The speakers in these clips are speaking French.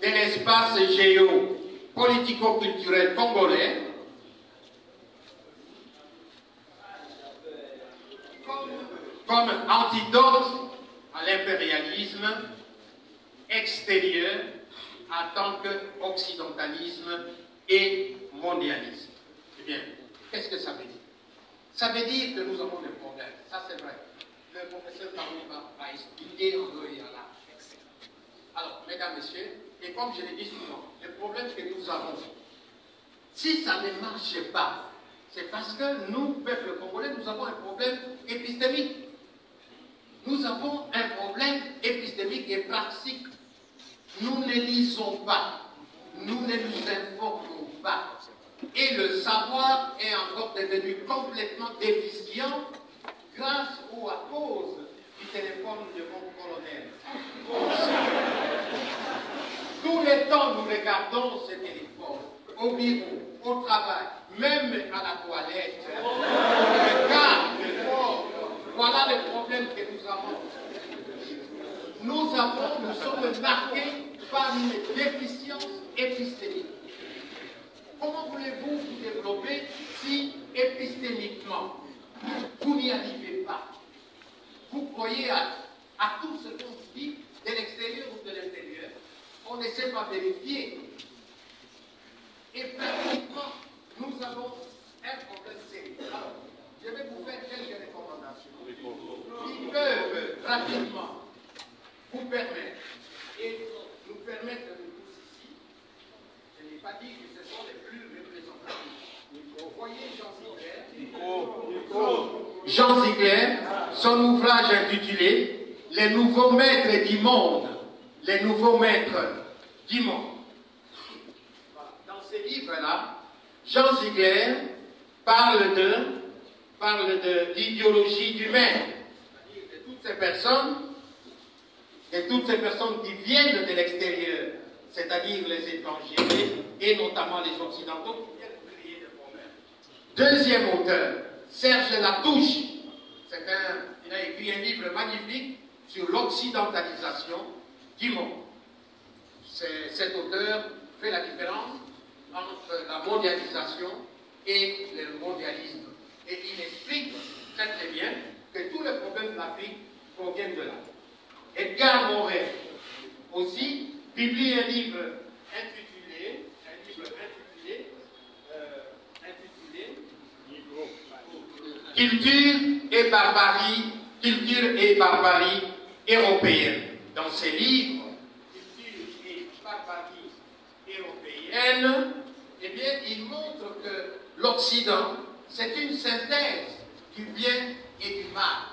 de l'espace géopolitico-culturel congolais comme antidote à l'impérialisme extérieur en tant qu'occidentalisme et mondialisme. Eh bien, qu'est-ce que ça veut dire? Ça veut dire que nous avons des problèmes, ça c'est vrai. Le professeur Karouba va expliquer en deux et en là. Alors, mesdames, messieurs, et comme je l'ai dit souvent, le problème que nous avons, si ça ne marche pas, c'est parce que nous, peuple congolais, nous avons un problème épistémique. Nous avons un problème épistémique et pratique. Nous ne lisons pas, nous ne nous informons pas. Et le savoir est encore devenu complètement déficient grâce ou à cause du téléphone de mon colonel. Tout le temps, nous regardons ce téléphone, au bureau, au travail, même à la toilette. On regarde le corps. Voilà le problème que nous avons. Nous sommes marqués par une déficience épistémique. Comment voulez-vous vous développer si épistémiquement vous n'y arrivez pas? Vous croyez à tout ce qu'on dit de l'extérieur ou de l'intérieur? On ne sait pas vérifier. Et pratiquement, nous avons un problème sérieux. Alors, je vais vous faire quelques recommandations qui peuvent rapidement vous permettre et nous permettre de tous ici. Je n'ai pas dit que ce sont les plus représentatifs. Vous voyez Jean Ziegler, son ouvrage intitulé « Les nouveaux maîtres du monde ». Les nouveaux maîtres du monde. Dans ce livre-là, Jean Ziegler parle de l'idéologie du maître, c'est-à-dire de toutes ces personnes qui viennent de l'extérieur, c'est-à-dire les étrangers et notamment les occidentaux qui viennent créer des problèmes. Deuxième auteur, Serge Latouche, il a écrit un livre magnifique sur l'occidentalisation du monde. Cet auteur fait la différence entre la mondialisation et le mondialisme. Et il explique très très bien que tous les problèmes de l'Afrique proviennent de là. Edgar Morin aussi publie un livre intitulé Culture et barbarie européenne. Dans ces livres, Culture et barbarie européenne, eh bien, il montre que l'Occident, c'est une synthèse du bien et du mal.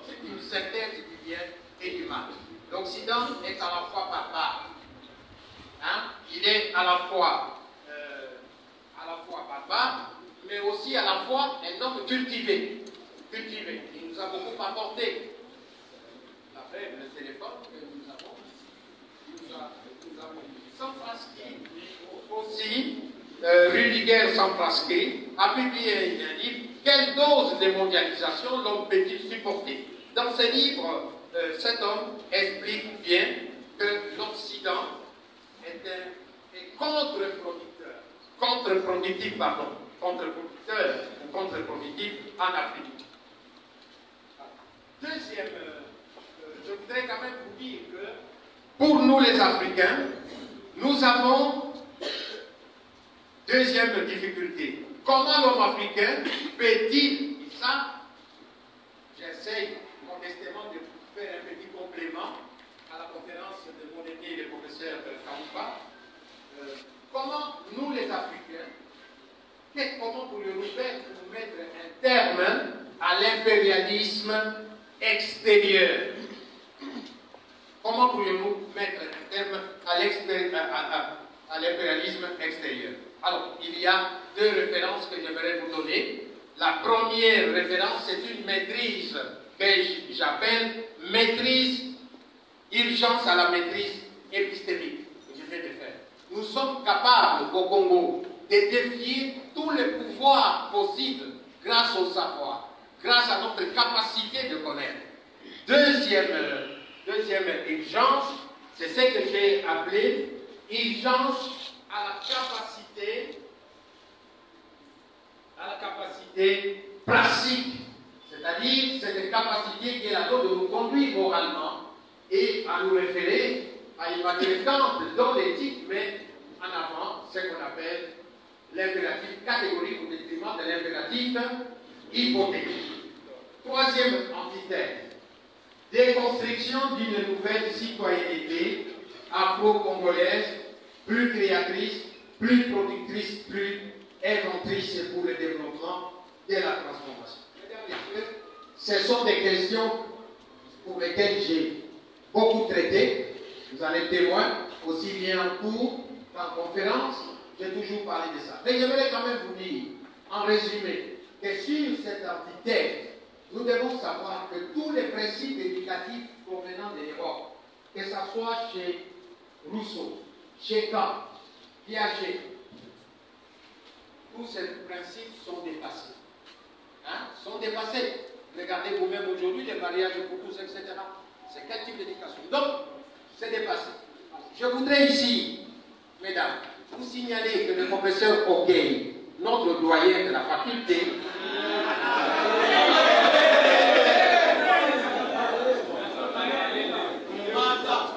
C'est une synthèse du bien et du mal. L'Occident est à la fois barbare. Hein? Il est à la fois barbare, mais aussi à la fois un homme cultivé. Il nous a beaucoup apporté. Après, le téléphone que nous avons Sampraski aussi, Rudiger Sampraski, a publié un livre « Quelle dose de mondialisation l'homme peut-il supporter ?» Dans ce livre, cet homme explique bien que l'Occident est contre-productif en Afrique. Deuxième, je voudrais quand même vous dire que pour nous les Africains, nous avons deuxième difficulté. Comment l'homme africain peut-il, ça, j'essaye modestement de faire un petit complément à la conférence de mon ami le professeur Karouba. Comment nous les Africains, comment pourrions-nous mettre un terme à l'impérialisme extérieur? Comment pourrions-nous mettre un terme à l'impérialisme extérieur? Alors, il y a deux références que j'aimerais vous donner. La première référence, c'est une maîtrise que j'appelle maîtrise, urgence à la maîtrise épistémique que je viens de faire. Nous sommes capables au Congo de défier tous les pouvoirs possibles grâce au savoir, grâce à notre capacité de connaître. Deuxième urgence, c'est ce que j'ai appelé urgence à la capacité pratique, c'est-à-dire c'est une capacité qui est la nôtre de nous conduire moralement et à nous référer à Emmanuel Kant dans l'éthique, mais en avant ce qu'on appelle l'impératif catégorique au détriment de l'impératif hypothétique. Troisième antithèse, déconstruction d'une nouvelle citoyenneté afro-congolaise, plus créatrice, plus productrice, plus inventrice pour le développement de la transformation. Mesdames et messieurs, ce sont des questions pour lesquelles j'ai beaucoup traité. Vous en êtes témoins, aussi bien en cours qu'en conférence. J'ai toujours parlé de ça. Mais j'aimerais quand même vous dire, en résumé, que sur cette antithèse, nous devons savoir que tous les principes éducatifs provenant de l'Europe, que ce soit chez Rousseau, chez Kant, Piaget, tous ces principes sont dépassés. Sont dépassés. Regardez vous-même aujourd'hui les mariages pour tous, etc. C'est quel type d'éducation? Donc, c'est dépassé. Je voudrais ici, mesdames, vous signaler que le professeur Ogueil, notre doyen de la faculté,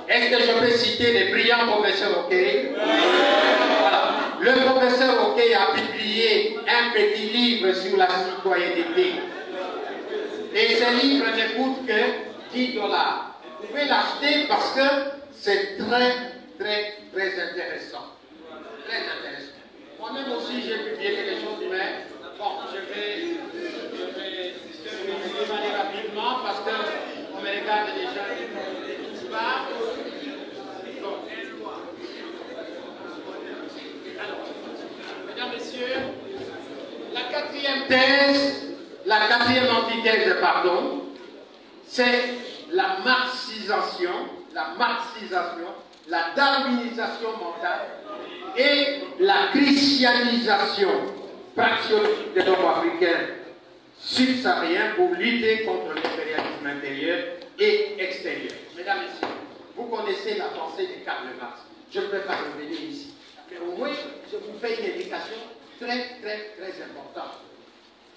est-ce que je peux citer les brillants professeurs Ogueil? Voilà. Le professeur Ogueil a publié un petit livre sur la citoyenneté. Et ce livre ne coûte que $10. Vous pouvez l'acheter parce que c'est très, très, très intéressant. Très intéressant. Moi-même aussi, j'ai publié quelque chose, mais bon, je vais aller rapidement parce qu'on me regarde déjà tout ça. Alors, mesdames, messieurs, la quatrième antithèse, pardon, c'est la marxisation, la darwinisation mentale et la christianisation praxiologique de l'homme africain subsaharien pour lutter contre l'impérialisme intérieur et extérieur. Mesdames et messieurs, vous connaissez la pensée de Karl Marx. Je ne vais pas revenir ici. Mais au moins, je vous fais une indication très, très, très importante.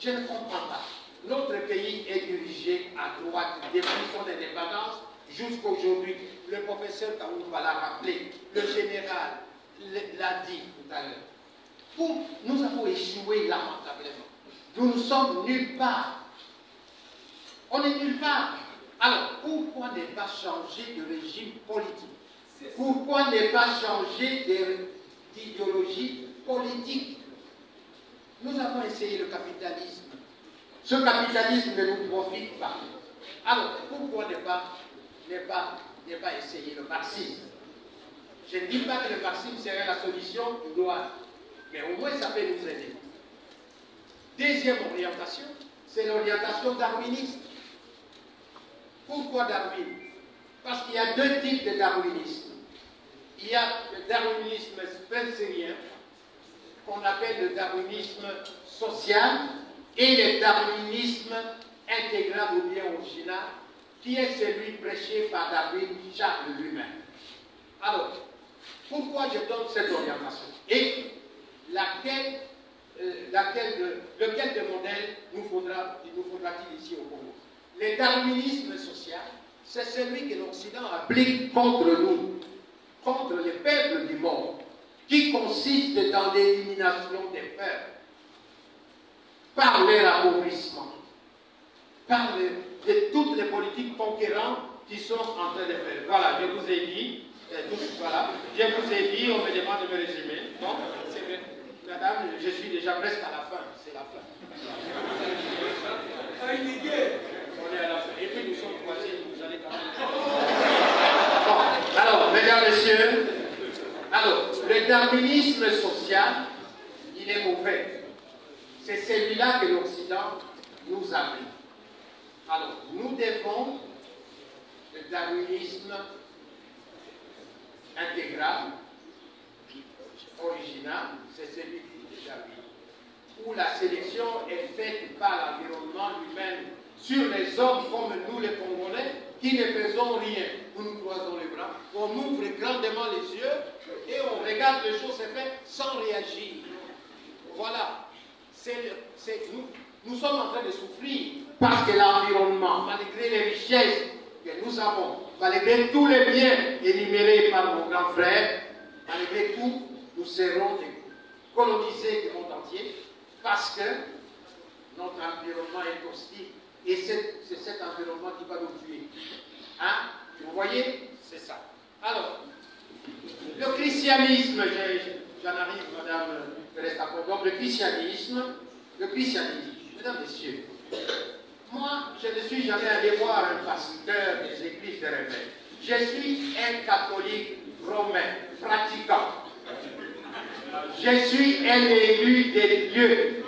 Je ne comprends pas. Notre pays est dirigé à droite depuis son indépendance jusqu'à aujourd'hui. Le professeur Kaouba l'a rappelé, le général l'a dit tout à l'heure. Nous avons échoué lamentablement. Nous ne sommes nulle part. On est nulle part. Alors, pourquoi ne pas changer de régime politique? Pourquoi ne pas changer d'idéologie politique? Nous avons essayé le capitalisme. Ce capitalisme ne nous profite pas. Alors, pourquoi ne pas essayer le marxisme? Je ne dis pas que le marxisme serait la solution idoine, mais au moins ça peut nous aider. Deuxième orientation, c'est l'orientation darwiniste. Pourquoi Darwin? Parce qu'il y a deux types de darwinisme. Il y a le darwinisme spencerien, qu'on appelle le darwinisme social, et le darwinisme intégral ou bien original, qui est celui prêché par Darwin Jacques lui-même. Alors, pourquoi je donne cette orientation? Et lequel de modèles nous faudra-t-il ici au Congo? Le darwinisme social, c'est celui que l'Occident applique contre nous, contre les peuples du monde, qui consiste dans l'élimination des peuples, par leur appauvrissement, par de toutes les politiques conquérantes qui sont en train de faire. Voilà, je vous ai dit, voilà, je vous ai dit, on me demande de me résumer. Donc, c'est vrai. Madame, je suis déjà presque à la fin, c'est la fin. On est à la fin. Et puis nous sommes troisième, vous allez quand même. Bon, alors, mesdames, messieurs, alors, le darwinisme social, il est mauvais. C'est celui-là que l'Occident nous applique. Alors, nous devons le darwinisme intégral, original, c'est celui de Darwin, où la sélection est faite par l'environnement lui-même sur les hommes comme nous les Congolais qui ne faisons rien. Nous nous croisons les bras, on ouvre grandement les yeux et regarde les choses se faire sans réagir. Voilà. Nous sommes en train de souffrir parce que l'environnement, malgré les richesses que nous avons, malgré tous les biens énumérés par mon grand frère, malgré tout, nous serons colonisés du monde entier parce que notre environnement est hostile. Et c'est cet environnement qui va nous tuer. Hein? Vous voyez? C'est ça. Alors, le christianisme, j'en arrive, madame Teresa-Cordon, donc le christianisme, mesdames, messieurs, moi, je ne suis jamais allé voir un pasteur des églises de réveil. Je suis un catholique romain, pratiquant. Je suis un élu des dieux.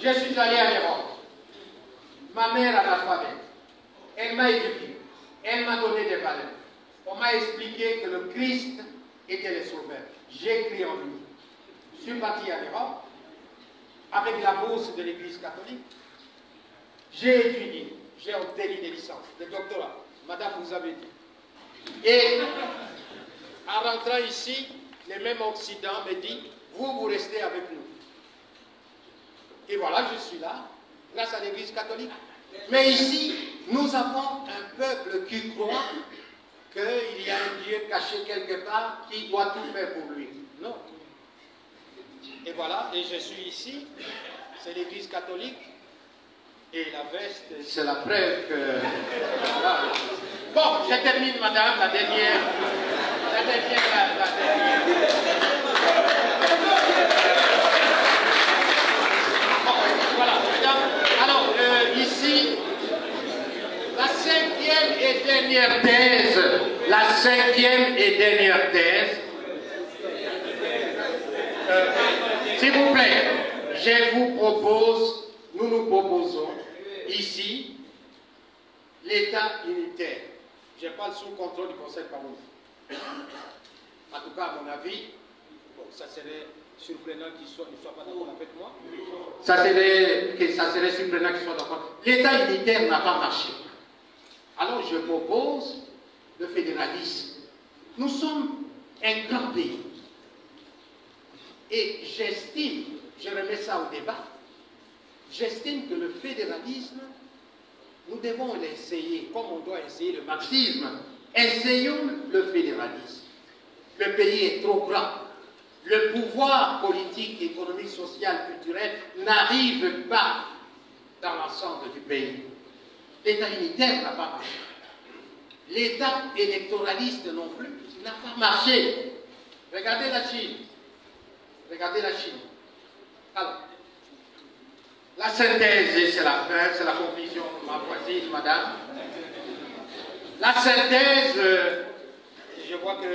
Je suis allé à l'Europe. Ma mère analphabète. Elle m'a éduqué. Elle m'a donné des valeurs. On m'a expliqué que le Christ était le sauveur. J'ai cru en lui. Je suis parti à l'Europe avec la bourse de l'Église catholique. J'ai étudié. J'ai obtenu des licences, des doctorats. Madame, vous avez dit. Et en rentrant ici, le même Occident me dit, vous restez avec nous. Et voilà, je suis là, grâce à l'Église catholique. Mais ici, nous avons un peuple qui croit qu'il y a un Dieu caché quelque part qui doit tout faire pour lui. Non. Et voilà, et je suis ici, c'est l'Église catholique, et la veste, c'est la preuve que... Voilà. Bon, je termine, madame, la dernière. Voilà, madame. Alors, ici, la cinquième et dernière thèse, s'il vous plaît, nous nous proposons ici l'État unitaire. Je parle sous contrôle du Conseil parlementaire. En tout cas, à mon avis, bon, ça serait surprenant qu'il ne soit pas d'accord avec moi. Ça serait surprenant qu'il soit d'accord. L'État unitaire n'a pas marché. Alors je propose le fédéralisme. Nous sommes un grand pays. Et j'estime, je remets ça au débat, j'estime que le fédéralisme, nous devons l'essayer, comme on doit essayer le marxisme. Essayons le fédéralisme. Le pays est trop grand. Le pouvoir politique, économique, social, culturel n'arrive pas dans l'ensemble du pays. L'État unitaire n'a pas marché. L'État électoraliste non plus n'a pas marché. Regardez la Chine. Regardez la Chine. Alors, la synthèse, et c'est la fin, c'est la conclusion, ma voisine, madame. La synthèse, je vois que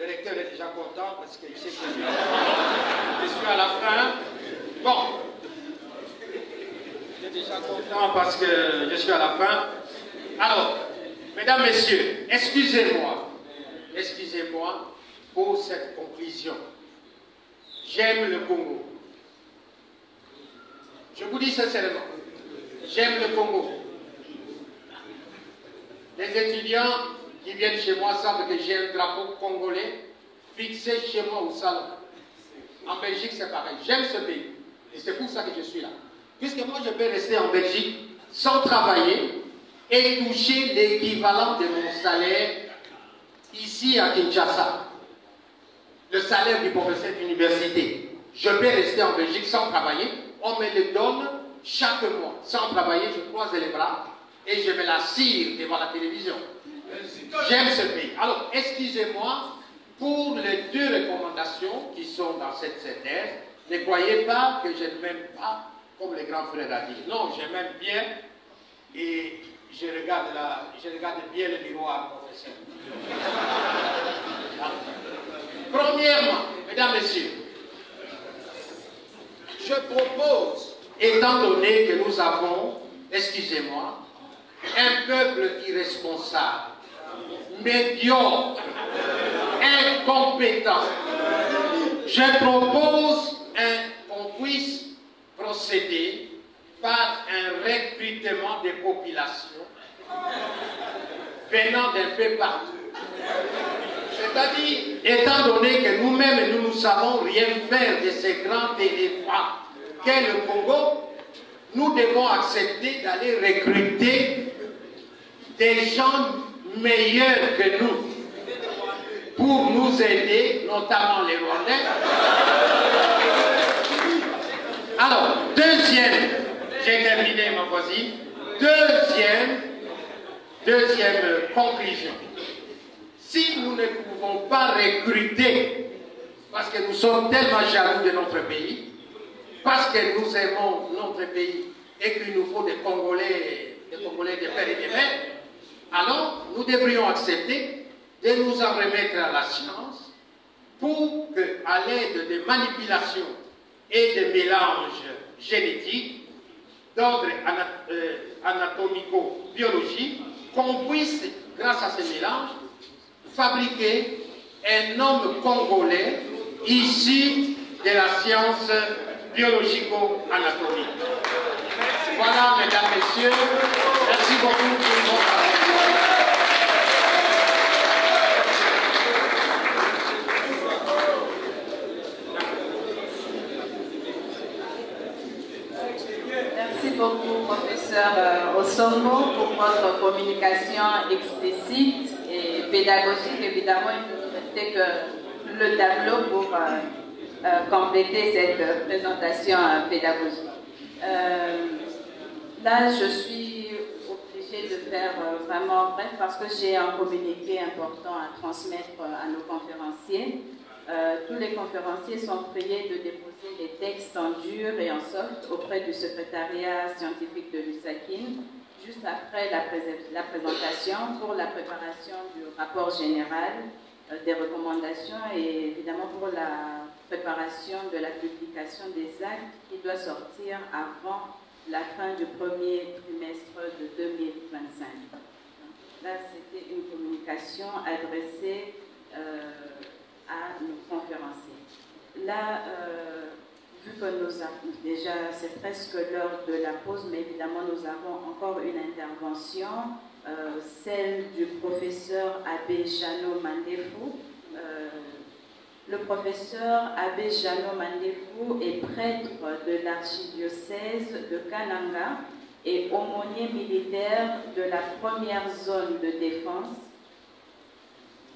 le lecteur est déjà content parce qu'il sait que je suis à la fin. Bon, il est déjà content parce que je suis à la fin. Alors, mesdames, messieurs, excusez-moi pour cette conclusion. J'aime le Congo. Je vous dis sincèrement, j'aime le Congo. Les étudiants qui viennent chez moi savent que j'ai un drapeau congolais fixé chez moi au salon. En Belgique, c'est pareil. J'aime ce pays. Et c'est pour ça que je suis là. Puisque moi, je peux rester en Belgique sans travailler et toucher l'équivalent de mon salaire ici à Kinshasa. Le salaire du professeur d'université. Je peux rester en Belgique sans travailler. On me le donne chaque mois. Sans travailler, je croise les bras et je me l'assire devant la télévision. J'aime ce pays. Alors, excusez-moi pour les deux recommandations qui sont dans cette synthèse. Ne croyez pas que je ne m'aime pas, comme le grand frère a dit. Non, je m'aime bien et je regarde bien le miroir, professeur. Premièrement, mesdames, messieurs, je propose, étant donné que nous avons, excusez-moi, un peuple irresponsable, médiocre, incompétent, je propose qu'on puisse procéder par un recrutement des populations venant d'un peu partout. C'est-à-dire, étant donné que nous-mêmes, nous ne savons rien faire de ces grands éléphants qu'est le Congo, nous devons accepter d'aller recruter des gens meilleurs que nous pour nous aider, notamment les Rwandais. Alors, deuxième, j'ai terminé ma voisine, deuxième conclusion. Si nous ne pouvons pas recruter, parce que nous sommes tellement jaloux de notre pays, parce que nous aimons notre pays et qu'il nous faut des Congolais de père et de mère, alors nous devrions accepter de nous en remettre à la science pour qu'à l'aide de manipulations et de mélanges génétiques d'ordre anatomico-biologique, qu'on puisse, grâce à ces mélanges, fabriquer un homme congolais issu de la science biologico-anatomique. Voilà, mesdames, messieurs, merci beaucoup pour votre attention. Merci beaucoup, professeur Osongo, pour votre communication explicite et pédagogique. Évidemment, il ne restait que le tableau pour compléter cette présentation pédagogique. Là, je suis obligée de faire vraiment bref parce que j'ai un communiqué important à transmettre à nos conférenciers. Tous les conférenciers sont priés de déposer les textes en dur et en soft auprès du secrétariat scientifique de l'USACIN, juste après la présentation pour la préparation du rapport général, des recommandations et évidemment pour la préparation de la publication des actes qui doit sortir avant la fin du premier trimestre de 2025. Là, c'était une communication adressée à nos conférenciers. Là, vu que nous avons déjà, c'est presque l'heure de la pause, mais évidemment nous avons encore une intervention, celle du professeur Abbé Jeannot Mandefou. Le professeur Abbé Jeannot Mandefou est prêtre de l'archidiocèse de Kananga et aumônier militaire de la première zone de défense.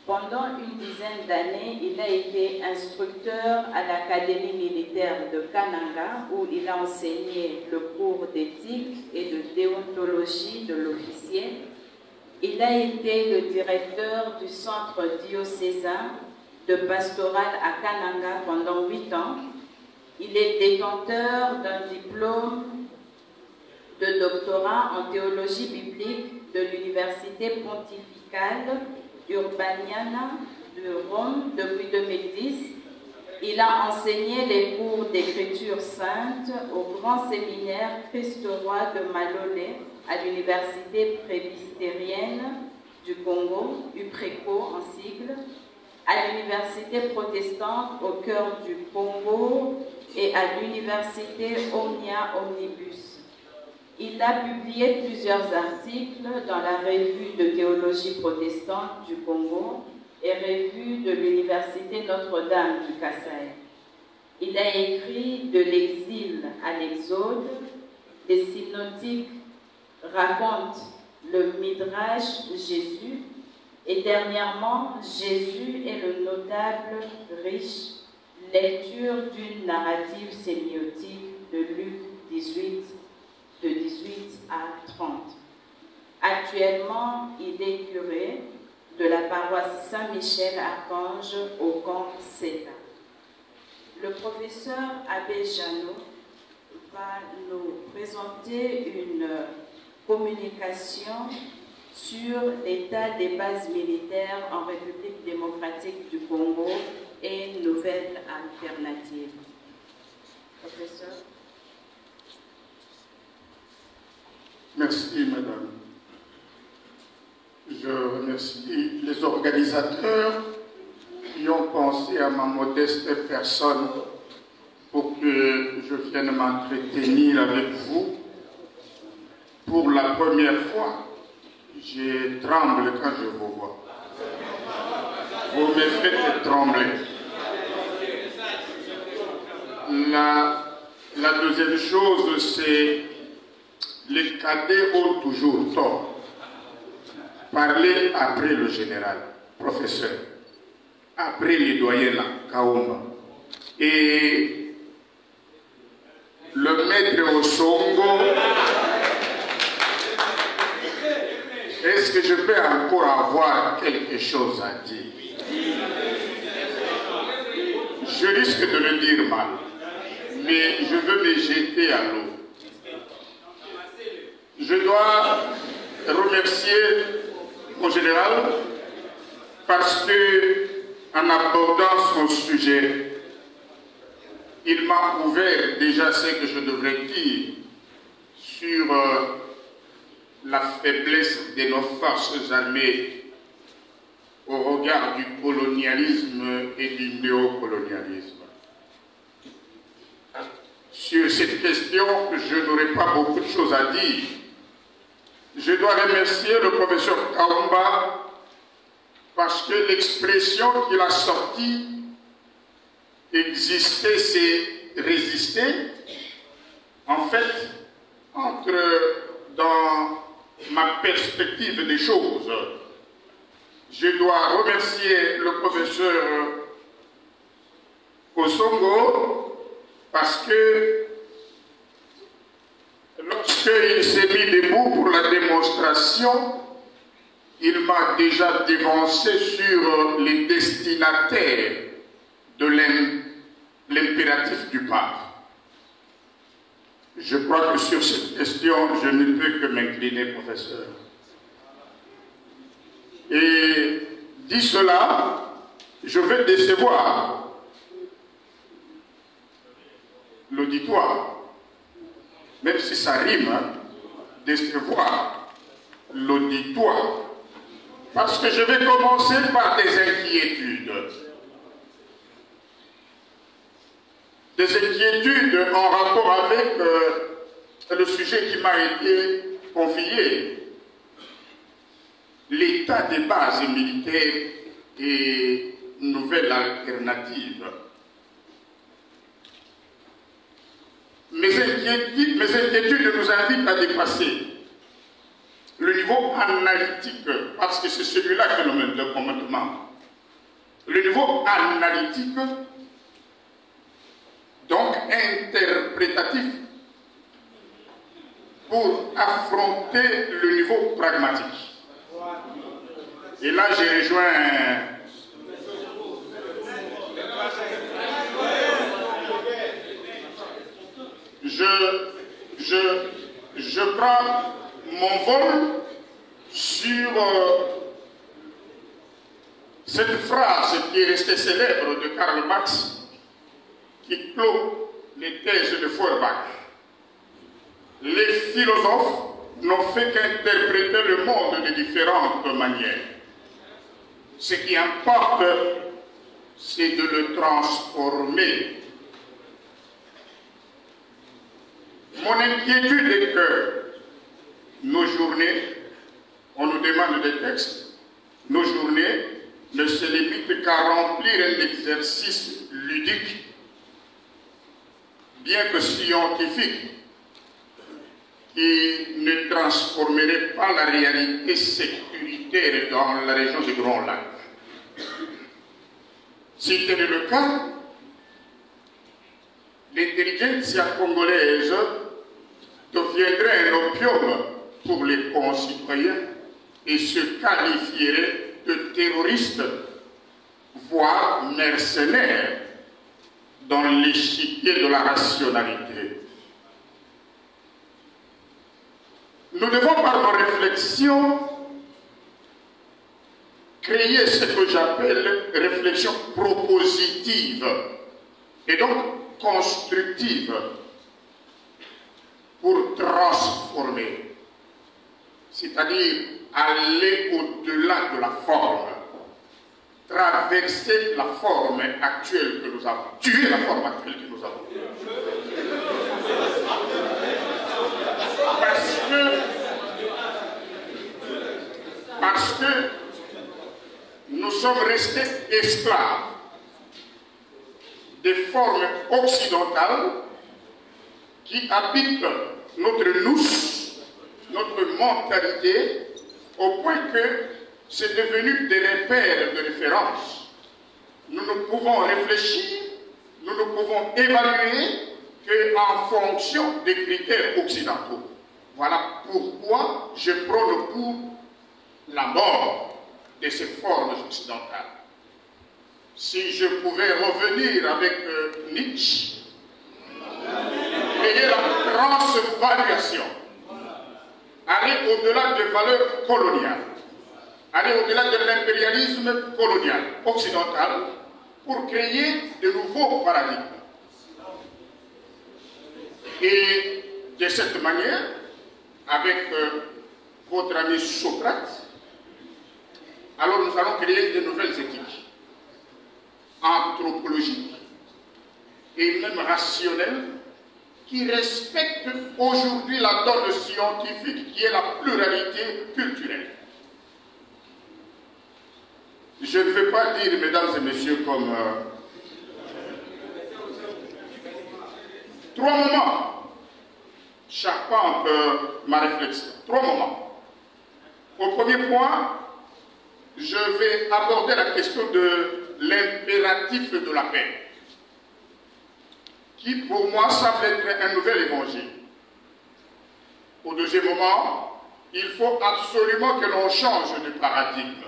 Pendant une dizaine d'années, il a été instructeur à l'Académie militaire de Kananga où il a enseigné le cours d'éthique et de déontologie de l'officier. Il a été le directeur du centre diocésain de pastoral à Kananga pendant 8 ans. Il est détenteur d'un diplôme de doctorat en théologie biblique de l'Université pontificale Urbaniana de Rome depuis 2010. Il a enseigné les cours d'écriture sainte au grand séminaire Christ-Roi de Malolé à l'Université presbytérienne du Congo, UPRECO en sigle, à l'Université protestante au cœur du Congo et à l'Université Omnia Omnibus. Il a publié plusieurs articles dans la revue de théologie protestante du Congo et revue de l'Université Notre-Dame du Kasaï. Il a écrit De l'exil à l'exode, des synoptiques racontent le Midrash Jésus et dernièrement Jésus est le notable riche, lecture d'une narrative sémiotique de Luc 18, de 18 à 30. Actuellement, il est curé de la paroisse Saint-Michel-Archange au camp Seta. Le professeur Abbé Jeannot va nous présenter une communication sur l'état des bases militaires en République démocratique du Congo et nouvelles alternatives. Professeur. Merci, madame. Je remercie les organisateurs qui ont pensé à ma modeste personne pour que je vienne m'entretenir avec vous. Pour la première fois, je tremble quand je vous vois. Vous me faites trembler. La deuxième chose, c'est les cadets ont toujours tort. Parler après le général, professeur, après les doyens là, Kaumba. Et le maître Osongo, est-ce que je peux encore avoir quelque chose à dire? Je risque de le dire mal, mais je veux me jeter à l'eau. Je dois remercier mon général parce que, en abordant son sujet, il m'a ouvert déjà ce que je devrais dire sur la faiblesse de nos forces armées au regard du colonialisme et du néocolonialisme. Sur cette question, je n'aurai pas beaucoup de choses à dire. Je dois remercier le professeur Kaumba parce que l'expression qu'il a sortie, exister, c'est résister. En fait, dans ma perspective des choses, je dois remercier le professeur Osongo parce que lorsqu'il s'est mis debout pour la démonstration, il m'a déjà dévancé sur les destinataires de l'impératif du pape. Je crois que sur cette question, je ne peux que m'incliner, professeur. Et dit cela, je vais décevoir l'auditoire, même si ça rime, hein, décevoir l'auditoire, parce que je vais commencer par des inquiétudes. Des inquiétudes en rapport avec le sujet qui m'a été confié, l'état des bases militaires et nouvelles alternatives. Mes inquiétudes nous invitent à dépasser le niveau analytique, parce que c'est celui-là que nous mène le commandement. Le niveau analytique, donc interprétatif, pour affronter le niveau pragmatique. Et là, j'ai rejoint je prends mon vol sur cette phrase qui est restée célèbre de Karl Marx, qui clôt les thèses de Feuerbach. Les philosophes n'ont fait qu'interpréter le monde de différentes manières. Ce qui importe, c'est de le transformer. Mon inquiétude est que nos journées, on nous demande des textes, nos journées ne se limitent qu'à remplir un exercice ludique, bien que scientifique, qui ne transformerait pas la réalité sécuritaire dans la région du Grand Lac. Si tel est le cas, l'intelligentsia congolaise deviendrait un opium pour les concitoyens et se qualifierait de terroristes, voire mercenaires, dans l'échiquier de la rationalité. Nous devons, par nos réflexions, créer ce que j'appelle réflexion propositive et donc constructive pour transformer, c'est-à-dire aller au-delà de la forme, traverser la forme actuelle que nous avons, tuer la forme actuelle que nous avons. Parce que nous nous sommes restés esclaves des formes occidentales qui habitent notre nous, notre mentalité, au point que c'est devenu des repères de référence. Nous ne pouvons réfléchir, nous ne pouvons évaluer qu'en fonction des critères occidentaux. Voilà pourquoi je prône pour la mort de ces formes occidentales. Si je pouvais revenir avec Nietzsche, payer la transvaluation, aller au-delà des valeurs coloniales, aller au-delà de l'impérialisme colonial occidental pour créer de nouveaux paradigmes. Et de cette manière, avec votre ami Socrate, alors nous allons créer de nouvelles éthiques anthropologiques et même rationnelles qui respectent aujourd'hui la donne scientifique qui est la pluralité culturelle. Je ne veux pas dire, mesdames et messieurs, comme trois moments charpentent ma réflexion. Trois moments. Au premier point, je vais aborder la question de l'impératif de la paix, qui pour moi semble être un nouvel évangile. Au deuxième moment, il faut absolument que l'on change de paradigme,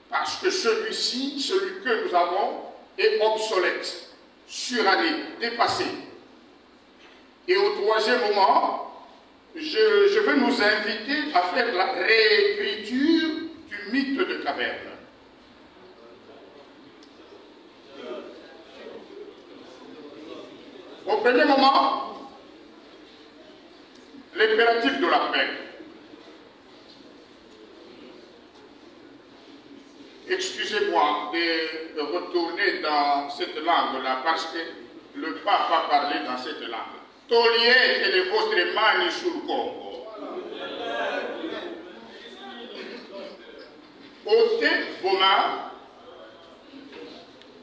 parce que celui-ci, celui que nous avons, est obsolète, suranné, dépassé. Et au troisième moment, je veux nous inviter à faire la réécriture du mythe de caverne. Au premier moment, l'impératif de la paix. Excusez-moi de retourner dans cette langue-là, parce que le pape a parlé dans cette langue. Togliete le vostre mani sul Congo. Ôtez vos mains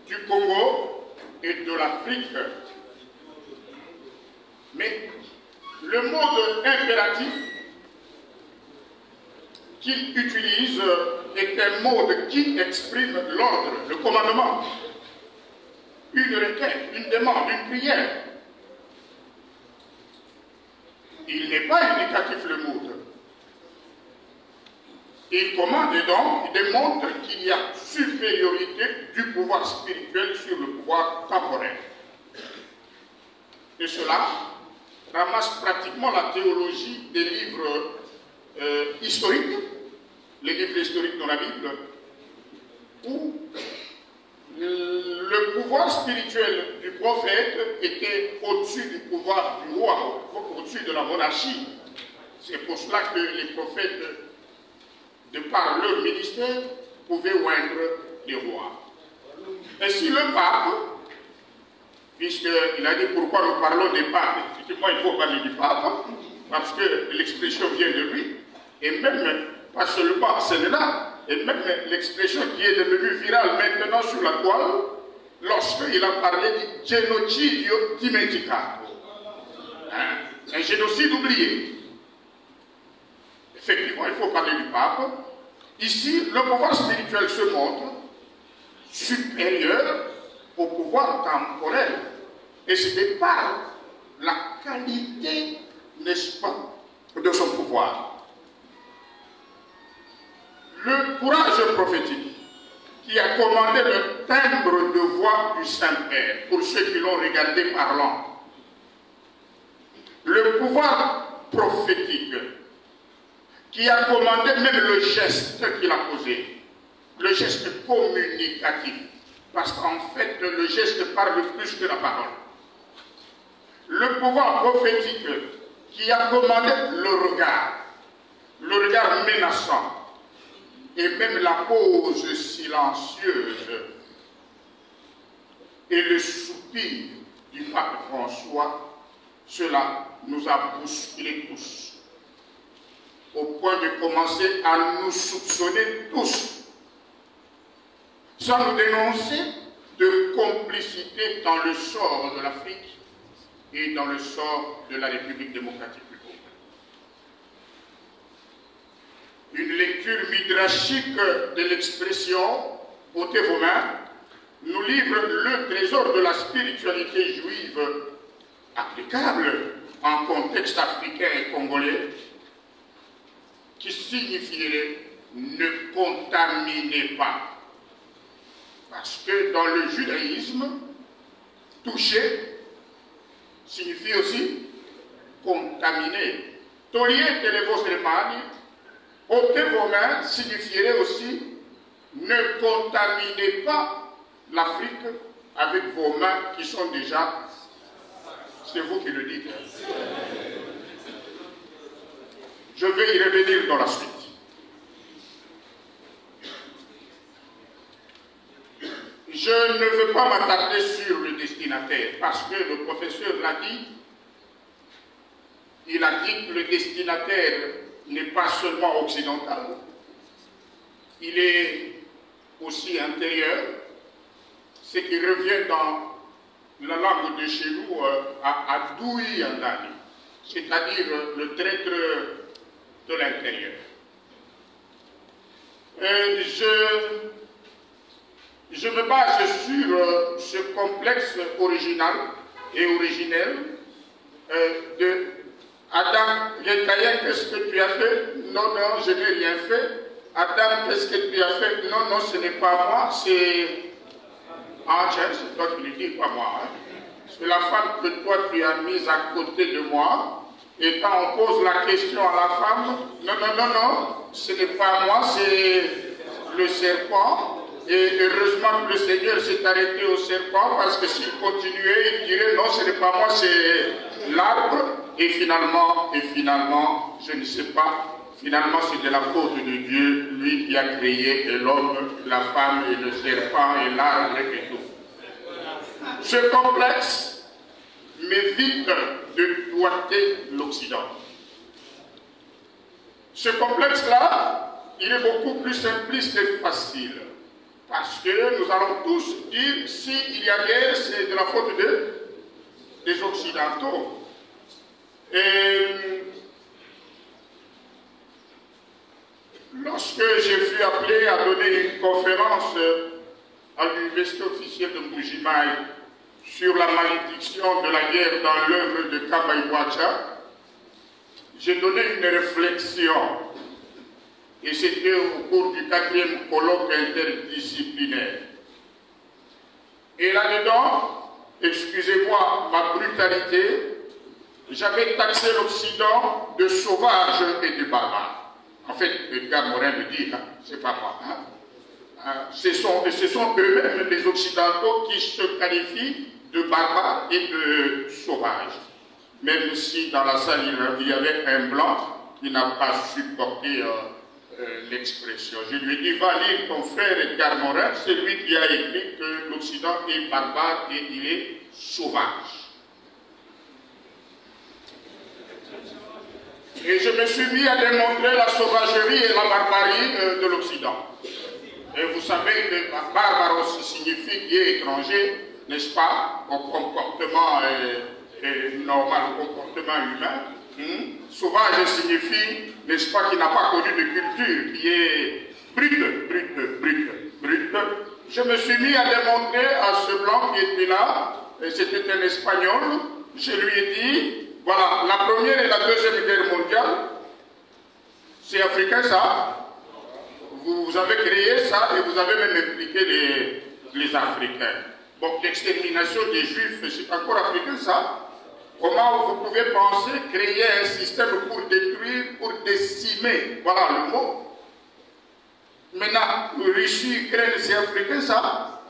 du Congo et de l'Afrique. Mais le mode impératif qu'il utilise est un mode qui exprime l'ordre, le commandement, une requête, une demande, une prière. Il n'est pas indicatif le mode. Il commande donc, il démontre qu'il y a supériorité du pouvoir spirituel sur le pouvoir temporel. Et cela ramasse pratiquement la théologie des livres historiques, les livres historiques dans la Bible, où le pouvoir spirituel du prophète était au-dessus du pouvoir du roi, au-dessus de la monarchie. C'est pour cela que les prophètes, de par leur ministère, pouvaient oindre les rois. Ainsi le pape, puisqu'il a dit pourquoi nous parlons des papes, effectivement il faut parler du pape, parce que l'expression vient de lui, et même, pas seulement celle-là, et même l'expression qui est devenue virale maintenant sur la toile, lorsqu'il a parlé du génocidio dimenticato. Un génocide oublié. Effectivement, il faut parler du pape. Ici, le pouvoir spirituel se montre supérieur au pouvoir temporel. Et c'est par la qualité, n'est-ce pas, de son pouvoir. Le courage prophétique qui a commandé le timbre de voix du Saint-Père, pour ceux qui l'ont regardé parlant. Le pouvoir prophétique qui a commandé même le geste qu'il a posé, le geste communicatif, parce qu'en fait le geste parle plus que la parole. Le pouvoir prophétique qui a commandé le regard menaçant, et même la pause silencieuse et le soupir du pape François, cela nous a bousculés tous, au point de commencer à nous soupçonner tous sans nous dénoncer de complicité dans le sort de l'Afrique et dans le sort de la République démocratique du Congo. Une lecture midrashique de l'expression « ôtez vos mains » nous livre le trésor de la spiritualité juive applicable en contexte africain et congolais, qui signifierait « ne contaminez pas ». Parce que dans le judaïsme, toucher signifie aussi contaminer. Togliete le vostre mani, ôtez vos mains signifierait aussi ne contaminez pas l'Afrique avec vos mains qui sont déjà... C'est vous qui le dites. Je vais y revenir dans la suite. Je ne veux pas m'attarder sur le destinataire parce que le professeur l'a dit. Il a dit que le destinataire n'est pas seulement occidental, il est aussi intérieur, ce qui revient dans la langue de chez nous à Doui Andani, c'est-à-dire le traître de l'intérieur. Je me base sur ce complexe original et originel de Adam, qu'est-ce que tu as fait? Non, non, je n'ai rien fait. Adam, qu'est-ce que tu as fait? Non, non, ce n'est pas moi, c'est... Ah, tiens, c'est toi qui le dis, pas moi. Hein. C'est la femme que toi tu as mise à côté de moi. Et quand on pose la question à la femme, non, non, non, non, ce n'est pas moi, c'est le serpent. Et heureusement que le Seigneur s'est arrêté au serpent, parce que s'il continuait, il dirait non, ce n'est pas moi, c'est l'arbre. Et finalement, je ne sais pas, finalement c'est de la faute de Dieu, lui qui a créé l'homme, la femme et le serpent et l'arbre et tout. Ce complexe m'évite de doiter l'Occident. Ce complexe-là, il est beaucoup plus simpliste et facile. Parce que nous allons tous dire, s'il y a guerre, c'est de la faute des Occidentaux. Et lorsque j'ai fui appelé à donner une conférence à l'université officielle de Mbujimaï sur la malédiction de la guerre dans l'œuvre de Kabaïwacha, j'ai donné une réflexion. Et c'était au cours du 4e colloque interdisciplinaire. Et là-dedans, excusez-moi ma brutalité, j'avais taxé l'Occident de sauvage et de barbare. En fait, Edgar Morin me dit, hein, c'est pas moi. Hein. Ce sont eux-mêmes les Occidentaux qui se qualifient de barbares et de sauvages. Même si dans la salle il y avait un blanc qui n'a pas supporté l'expression. Je lui ai dit, va lire ton frère Edgar Morin, c'est lui qui a écrit que l'Occident est barbare et il est sauvage. Et je me suis mis à démontrer la sauvagerie et la barbarie de l'Occident. Et vous savez que barbaros signifie qui est étranger, n'est-ce pas, au comportement normal, au comportement humain. Sauvage signifie, n'est-ce pas, qui n'a pas connu de culture, qui est brute. Je me suis mis à démontrer à ce blanc qui était là, et c'était un Espagnol, je lui ai dit, voilà, la première et la deuxième guerre mondiale, c'est africain ça. Vous avez créé ça et vous avez même impliqué les Africains. Bon, l'extermination des Juifs, c'est encore africain ça. Comment vous pouvez penser créer un système pour détruire, pour décimer, voilà le mot. Maintenant, Russie, Ukraine, c'est africain ça.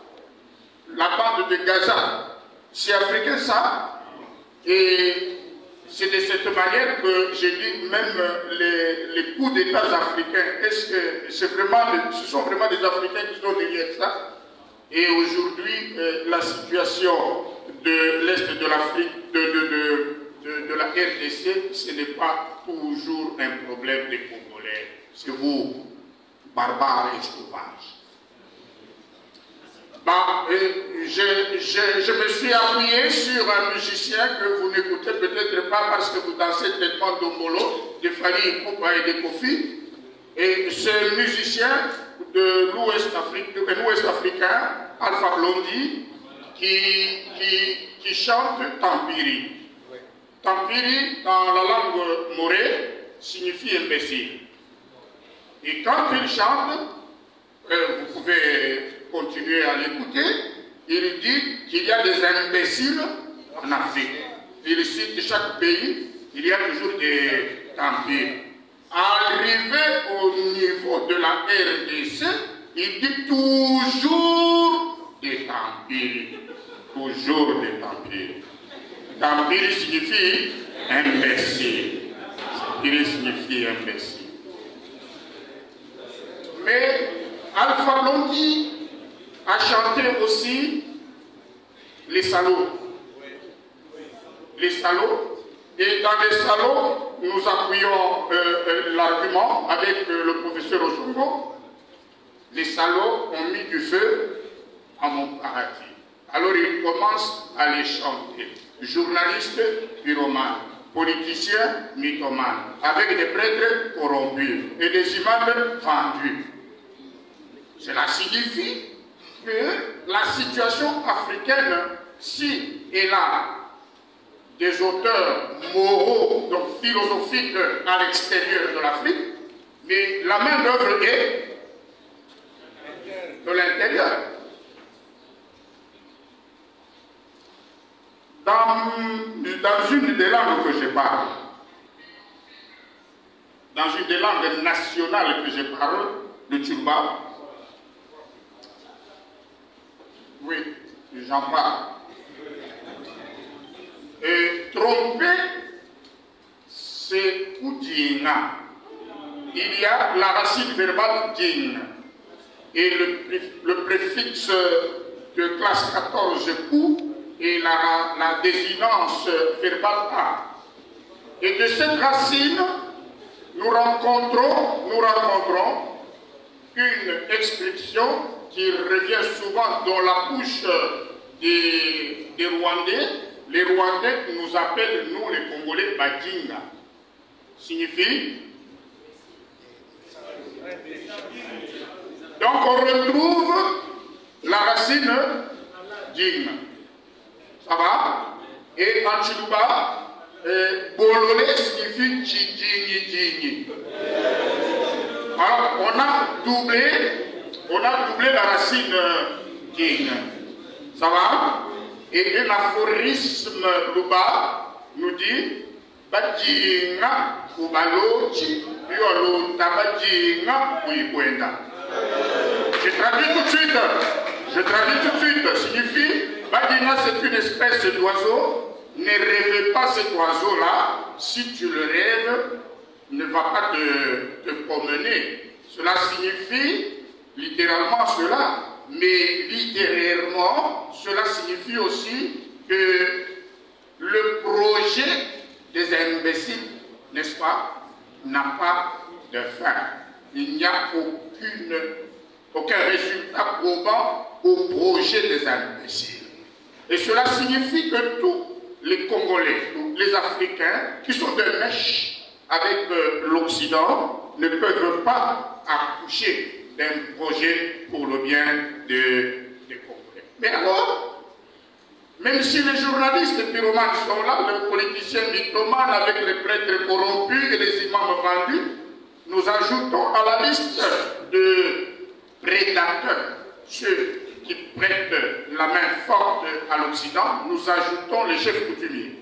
La bande de Gaza, c'est africain ça. Et c'est de cette manière que j'ai dit même les coups d'État africains, est-ce que ce sont vraiment des Africains qui sont derrière ça? Et aujourd'hui, la situation de l'Est de l'Afrique, de la RDC, ce n'est pas toujours un problème des Congolais. C'est vous, barbares et sauvages. Je me suis appuyé sur un musicien que vous n'écoutez peut-être pas parce que vous dansez tellement d'Ombolo, de Fali Ipupa et de Kofi. Et ce musicien de l'Ouest africain, Alpha Blondy, qui chante Tampiri. Tampiri, dans la langue morée, signifie imbécile. Et quand il chante, vous pouvez continuer à l'écouter, il dit qu'il y a des imbéciles en Afrique. Il cite chaque pays, il y a toujours des Tampiri. Arrivé au niveau de la RDC, il dit toujours des Tampiri. Toujours des Tampiri. Tampiri signifie imbécile. Tampiri signifie imbécile. Mais Alpha Blondy a chanté aussi les salauds. Les salauds. Et dans les salauds, nous appuyons l'argument avec le professeur Osongo. Les salauds ont mis du feu à mon paradis. Alors il commence à les chanter. Journalistes pyromanes, politiciens mythomanes, avec des prêtres corrompus et des imams vendus. Cela signifie que la situation africaine, si elle a des auteurs moraux, donc philosophiques à l'extérieur de l'Afrique, mais la main d'œuvre est de l'intérieur. Dans une des langues que je parle, dans une des langues nationales que je parle, le Tchouba, oui, j'en parle. Et tromper, c'est Koudina. Il y a la racine verbale din et le préfixe de classe 14 coup et la désinence verbale a. Et de cette racine, nous rencontrons une expression qui revient souvent dans la bouche des Rwandais. Les Rwandais nous appellent, nous les Congolais, Badinga. Signifie. Donc on retrouve la racine ding. Ça va? Et en Chiluba, Bololé signifie Chidini. Alors on a doublé la racine ding. Ça va? Et un aphorisme Luba nous dit Badinga ou Balochi, Yolo Tabadinga ou Ikwenda. Je traduis tout de suite. Signifie Badinga, c'est une espèce d'oiseau. Ne rêvez pas cet oiseau-là. Si tu le rêves, ne va pas te promener. Cela signifie littéralement cela. Mais littérairement, cela signifie aussi que le projet des imbéciles, n'est-ce pas, n'a pas de fin. Il n'y a aucun résultat probant au projet des imbéciles. Et cela signifie que tous les Congolais, tous les Africains qui sont de mèche avec l'Occident ne peuvent pas accoucher d'un projet pour le bien des Congolais. Mais alors, même si les journalistes pyromanes sont là, les politiciens mythomanes avec les prêtres corrompus et les imams vendus, nous ajoutons à la liste de prédateurs, ceux qui prêtent la main forte à l'Occident, nous ajoutons les chefs coutumiers.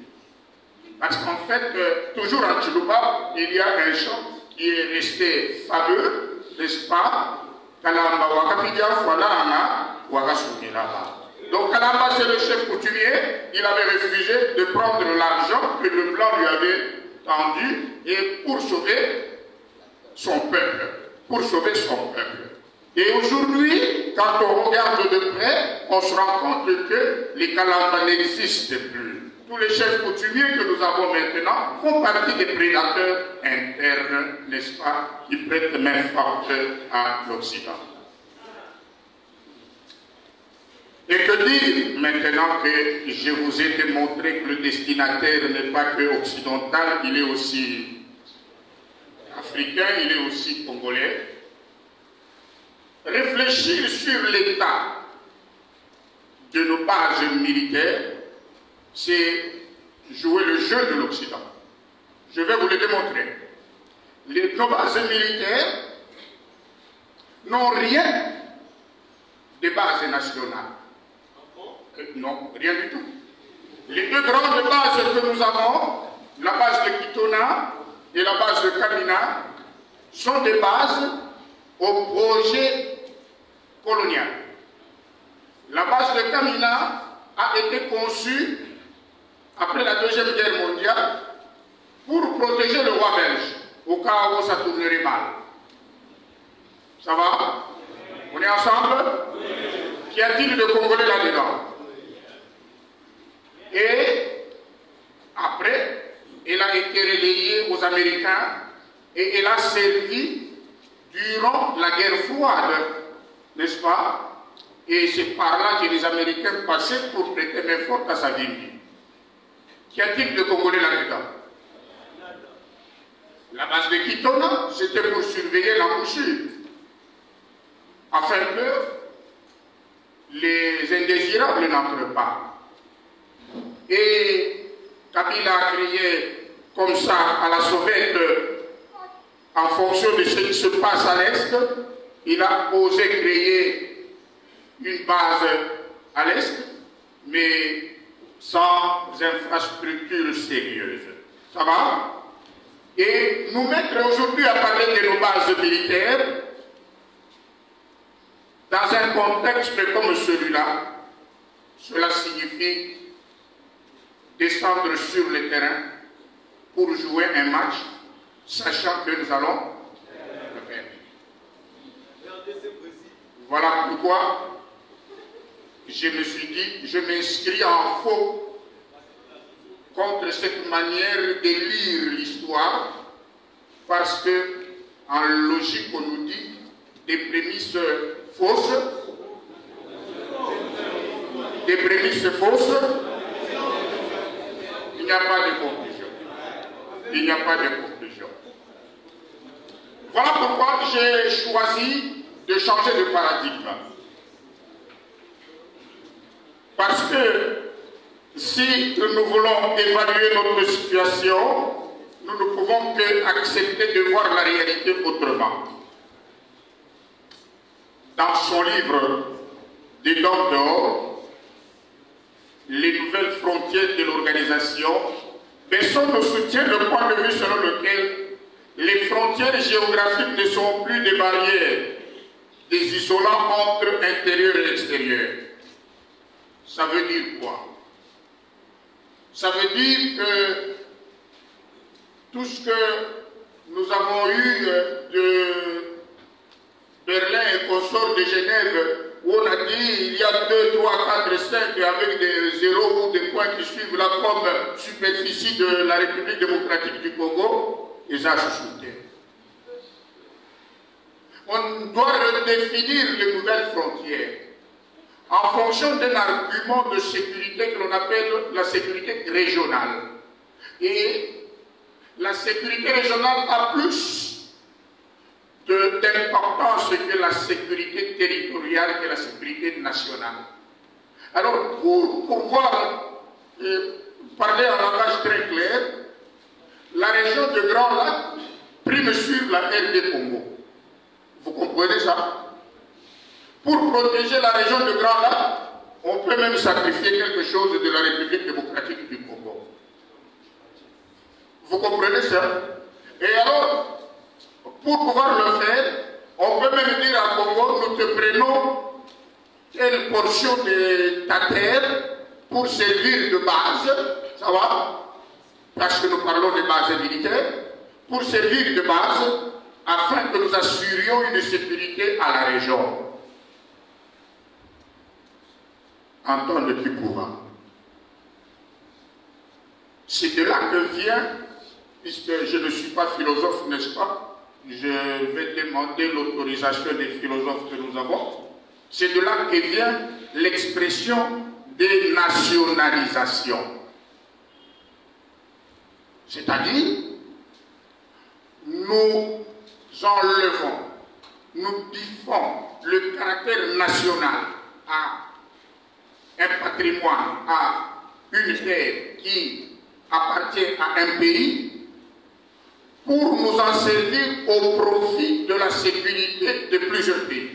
Parce qu'en fait, toujours en Chiluba, il y a un chant qui est resté fameux, n'est-ce pas? Kalamba Wakapidia Fwadana Wakasumilaba. Donc Kalamba, c'est le chef coutumier, il avait refusé de prendre l'argent que le blanc lui avait tendu et pour sauver son peuple. Et aujourd'hui, quand on regarde de près, on se rend compte que les Kalamba n'existent plus. Tous les chefs coutumiers que nous avons maintenant font partie des prédateurs internes, n'est-ce pas, qui prêtent main forte à l'Occident. Oui, maintenant que je vous ai démontré que le destinataire n'est pas que occidental, il est aussi africain, il est aussi congolais. Réfléchir sur l'état de nos bases militaires, c'est jouer le jeu de l'Occident. Je vais vous le démontrer. Nos bases militaires n'ont rien de base nationale. Non, rien du tout. Les deux grandes bases que nous avons, la base de Kitona et la base de Kamina, sont des bases au projet colonial. La base de Kamina a été conçue après la Deuxième Guerre mondiale pour protéger le roi belge, au cas où ça tournerait mal. Ça va? On est ensemble? Qu'y a-t-il de Congolais là-dedans? Et après, elle a été relayée aux Américains et elle a servi durant la guerre froide, n'est-ce pas? Et c'est par là que les Américains passaient pour prêter main forte à sa vie. Qu'y a-t-il de Congolais là-dedans? La base de Kitona, c'était pour surveiller l'embouchure, afin que les indésirables n'entrent pas. Et Kabila a créé comme ça à la sauvette, en fonction de ce qui se passe à l'Est, il a osé créer une base à l'Est, mais sans infrastructure sérieuse. Ça va? Et nous mettre aujourd'hui à parler de nos bases militaires dans un contexte comme celui-là, cela signifie descendre sur le terrain pour jouer un match, sachant que nous allons le perdre. Voilà pourquoi je me suis dit, je m'inscris en faux contre cette manière de lire l'histoire, parce que en logique on nous dit des prémices fausses, il n'y a pas de conclusion. Il n'y a pas de conclusion. Voilà pourquoi j'ai choisi de changer de paradigme. Parce que si nous voulons évaluer notre situation, nous ne pouvons qu'accepter de voir la réalité autrement. Dans son livre « Des dents d'or », les nouvelles frontières de l'organisation, Besson nous soutient le point de vue selon lequel les frontières géographiques ne sont plus des barrières, des isolants entre intérieur et extérieur. Ça veut dire quoi? Ça veut dire que tout ce que nous avons eu de Berlin et consorts de Genève, où on a dit il y a 2, 3, 4, 5 avec des zéros ou des points qui suivent là comme superficie de la République démocratique du Congo, ils ont chuchoté. On doit redéfinir les nouvelles frontières en fonction d'un argument de sécurité que l'on appelle la sécurité régionale. Et la sécurité régionale a plus d'importance que la sécurité territoriale, que la sécurité nationale. Alors, pour pouvoir parler en langage très clair, la région de Grand Lac prime sur la RD Congo. Vous comprenez ça? Pour protéger la région de Grand Lac, on peut même sacrifier quelque chose de la République démocratique du Congo. Vous comprenez ça? Et alors, pour pouvoir le faire, on peut même dire à Congo, nous te prenons une portion de ta terre pour servir de base, ça va? Parce que nous parlons de base militaire, pour servir de base, afin que nous assurions une sécurité à la région. En temps de plus courant. C'est de là que vient, puisque je ne suis pas philosophe, n'est-ce pas? Je vais demander l'autorisation des philosophes que nous avons. C'est de là que vient l'expression dénationalisation. C'est-à-dire, nous enlevons, nous biffons le caractère national à un patrimoine, à une terre qui appartient à un pays, pour nous en servir au profit de la sécurité de plusieurs pays.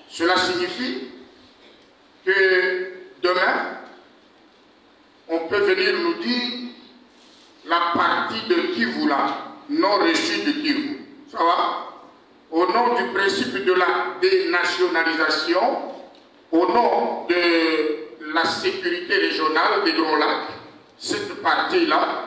Cela signifie que demain, on peut venir nous dire la partie de Kivu-là, non reçue de Kivu. Ça va? Au nom du principe de la dénationalisation, au nom de la sécurité régionale des Grands Lacs, cette partie-là,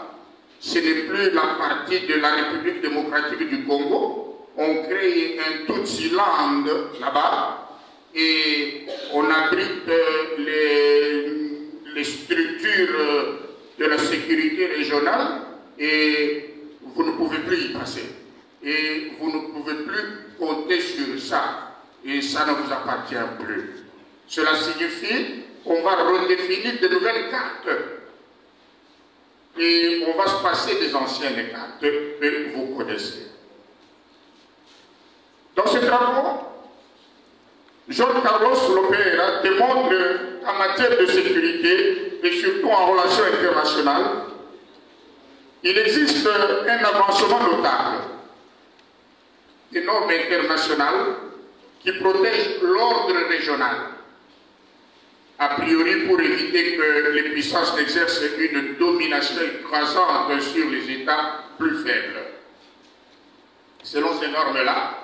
ce n'est plus la partie de la République démocratique du Congo. On crée un Tutsi-land là-bas et on abrite les structures de la sécurité régionale et vous ne pouvez plus y passer. Et vous ne pouvez plus compter sur ça. Et ça ne vous appartient plus. Cela signifie qu'on va redéfinir de nouvelles cartes. Et on va se passer des anciennes cartes que vous connaissez. Dans ces travaux, John Carlos Lopera démontre qu'en matière de sécurité et surtout en relations internationales, il existe un avancement notable des normes internationales qui protègent l'ordre régional, a priori pour éviter que les puissances exercent une domination écrasante sur les États plus faibles. Selon ces normes-là,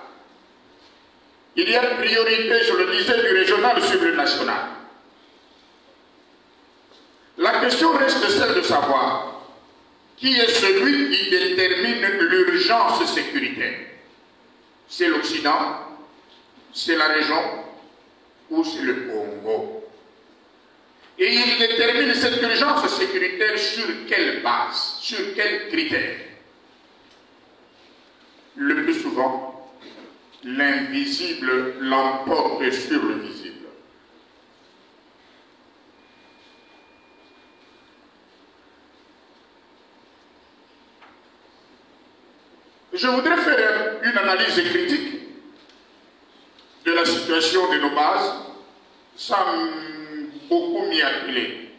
il y a une priorité, je le disais, du régional sur le national. La question reste celle de savoir qui est celui qui détermine l'urgence sécuritaire. C'est l'Occident, c'est la région ou c'est le Congo. Et il détermine cette urgence sécuritaire sur quelle base, sur quels critères? Le plus souvent, l'invisible l'emporte sur le visible. Je voudrais faire une analyse critique de la situation de nos bases sans beaucoup m'y atteler,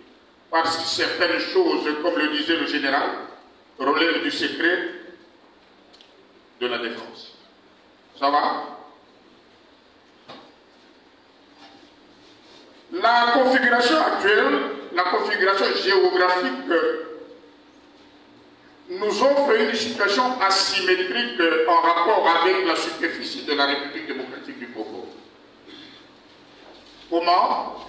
parce que certaines choses, comme le disait le général, relèvent du secret de la défense. Ça va? La configuration actuelle, la configuration géographique nous offre une situation asymétrique en rapport avec la superficie de la République démocratique du Congo. Comment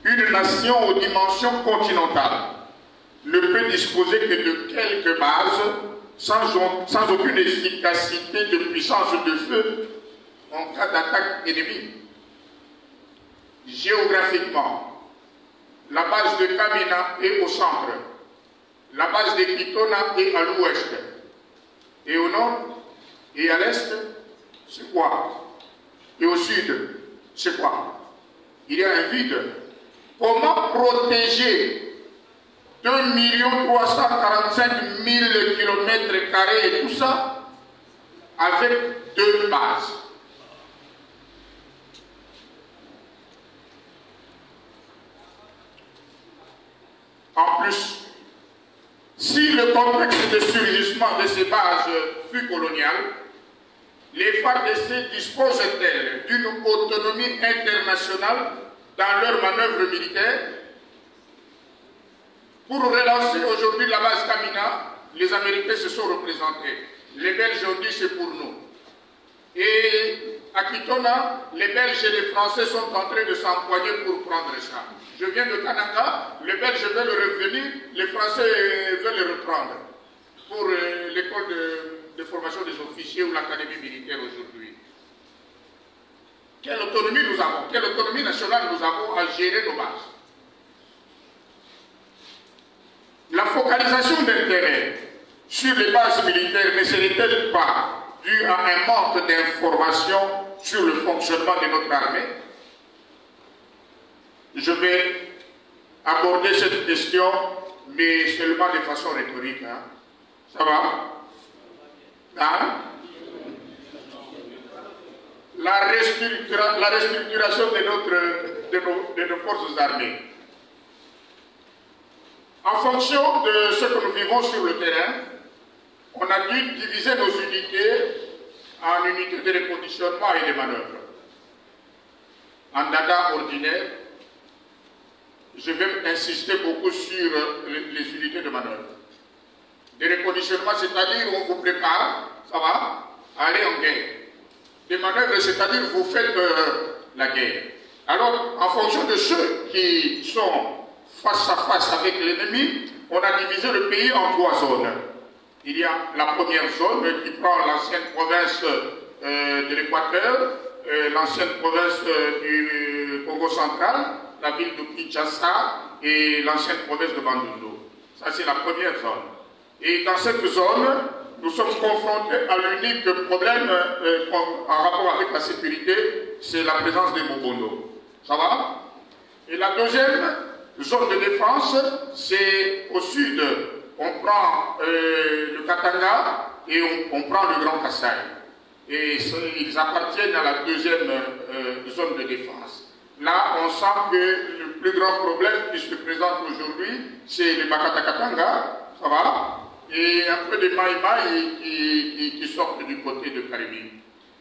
une nation aux dimensions continentales ne peut disposer que de quelques bases sans aucune efficacité de puissance de feu en cas d'attaque ennemie? Géographiquement, la base de Kamina est au centre, la base de Kitona est à l'ouest, et au nord et à l'est, c'est quoi? Et au sud, c'est quoi? Il y a un vide. Comment protéger 2 345 000 km² et tout ça avec deux bases? En plus, si le contexte de surgissement de ces bases fut colonial, les FARDC disposent-elles d'une autonomie internationale dans leurs manœuvres militaires? Pour relancer aujourd'hui la base Kamina, les Américains se sont représentés. Les Belges ont dit c'est pour nous. Et à Kitona, les Belges et les Français sont en train de s'empoigner pour prendre ça. Je viens de Kananga, les Belges veulent revenir, les Français veulent le reprendre pour l'école de formation des officiers ou l'académie militaire aujourd'hui. Quelle autonomie nous avons? Quelle autonomie nationale nous avons à gérer nos bases? La focalisation d'intérêt sur les bases militaires ne serait-elle pas due à un manque d'informations sur le fonctionnement de notre armée? je vais aborder cette question, mais seulement de façon rhétorique. Hein. Ça va? Hein? La restructuration de nos forces armées. En fonction de ce que nous vivons sur le terrain, on a dû diviser nos unités en unités de reconditionnement et de manœuvre. En dada ordinaire, je vais insister beaucoup sur les unités de manœuvre. Des reconditionnements, c'est-à-dire on vous prépare, ça va, à aller en guerre. Des manœuvres, c'est-à-dire vous faites la guerre. Alors, en fonction de ceux qui sont face à face avec l'ennemi, on a divisé le pays en 3 zones. Il y a la première zone qui prend l'ancienne province de l'Équateur, l'ancienne province du Congo central, la ville de Kinshasa et l'ancienne province de Bandundu. Ça, c'est la première zone. Et dans cette zone, nous sommes confrontés à l'unique problème en rapport avec la sécurité, c'est la présence des Mobondo. Ça va? Et la deuxième zone de défense, c'est au sud. On prend le Katanga et on prend le Grand Kassai. Et ils appartiennent à la deuxième zone de défense. Là, on sent que le plus grand problème qui se présente aujourd'hui, c'est le Bakata Katanga, ça va, et un peu de Maïmaï qui sortent du côté de Karibie.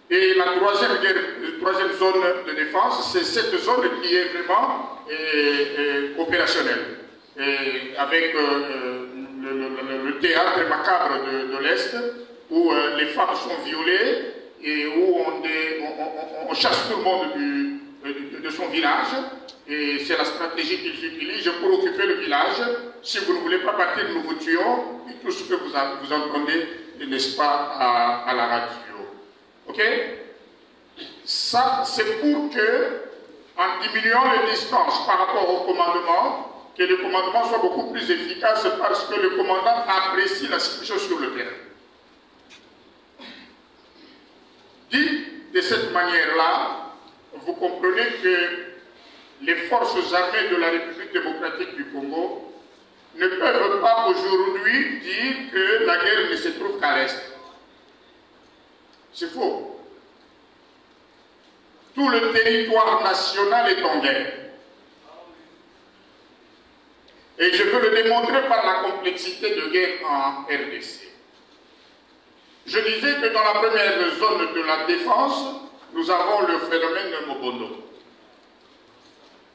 Et la troisième zone de défense, c'est cette zone qui est vraiment opérationnelle, avec le théâtre macabre de l'Est, où les femmes sont violées et où on chasse tout le monde de son village. Et c'est la stratégie qu'ils utilisent pour occuper le village. Si vous ne voulez pas partir, nous vous tuons. Et tout ce que vous entendez, n'est-ce pas, à la radio. Ok? Ça, c'est pour que, en diminuant les distances par rapport au commandement, que le commandement soit beaucoup plus efficace parce que le commandant apprécie la situation sur le terrain. Dit de cette manière-là, vous comprenez que les forces armées de la République démocratique du Congo ne peuvent pas aujourd'hui dire que la guerre ne se trouve qu'à l'Est. C'est faux. Tout le territoire national est en guerre. Et je veux le démontrer par la complexité de guerre en RDC. Je disais que dans la première zone de la défense, nous avons le phénomène de Mobondo.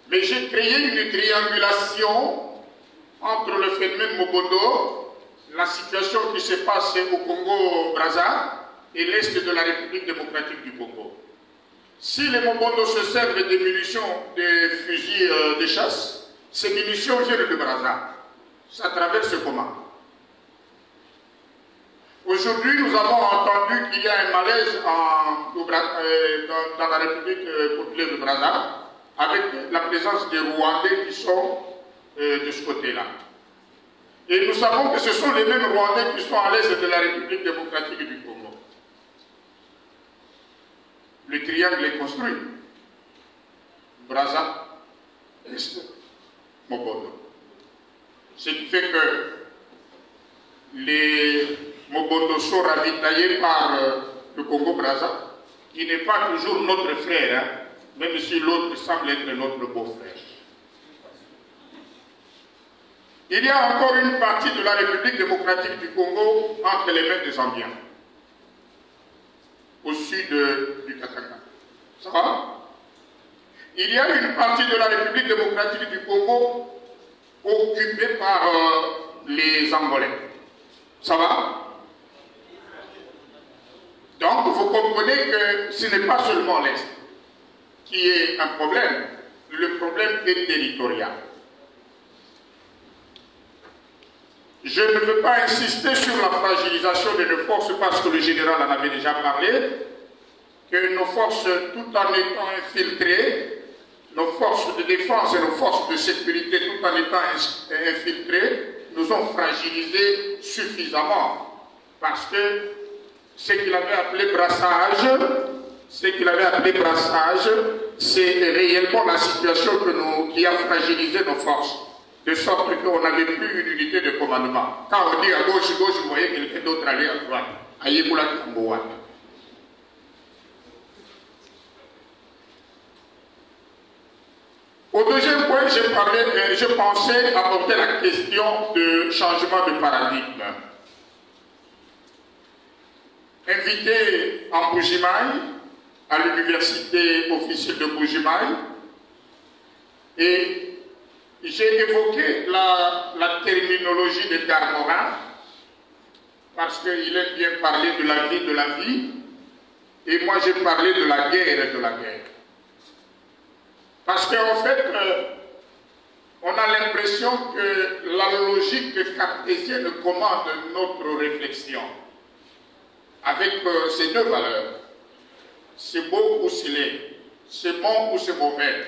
Mais j'ai créé une triangulation entre le phénomène Mobondo, la situation qui se passe au Congo-Brazza et l'Est de la République démocratique du Congo. Si les Mobondo se servent des munitions, des fusils de chasse, ces munitions viennent de Brazza. Ça traverse comment? Aujourd'hui, nous avons entendu qu'il y a un malaise dans la République populaire de Brazza, avec la présence des Rwandais qui sont de ce côté-là. Et nous savons que ce sont les mêmes Rwandais qui sont à l'est de la République démocratique du Congo. Le triangle est construit. Brazza, Est, Mobondo. Ce qui fait que les Mobondo sont ravitaillés par le Congo-Brazza, qui n'est pas toujours notre frère, hein, même si l'autre semble être notre beau-frère. Il y a encore une partie de la République démocratique du Congo entre les mains des Zambiens, au sud du Katanga. Ça va? Il y a une partie de la République démocratique du Congo occupée par les Angolais. Ça va? Donc vous comprenez que ce n'est pas seulement l'Est qui est un problème, le problème est territorial. Je ne veux pas insister sur la fragilisation de nos forces parce que le général en avait déjà parlé, que nos forces, tout en étant infiltrées, nos forces de défense et nos forces de sécurité, tout en étant infiltrées, nous ont fragilisés suffisamment. Parce que ce qu'il avait appelé brassage, c'est réellement réellement la situation qui a fragilisé nos forces, de sorte qu'on n'avait plus une unité de commandement. Quand on dit à gauche, vous voyez quelqu'un d'autre aller à droite. Ayeboula Kamboua. Au deuxième point, je pensais aborder la question de changement de paradigme. Invité en Bujimaï, à l'université officielle de Bujimaï, et j'ai évoqué la terminologie de Darmorin, parce qu'il aime bien parler de la vie, et moi j'ai parlé de la guerre et de la guerre. Parce qu'en fait, on a l'impression que la logique cartésienne commande notre réflexion, avec ces deux valeurs. C'est beau ou c'est laid, c'est bon ou c'est mauvais,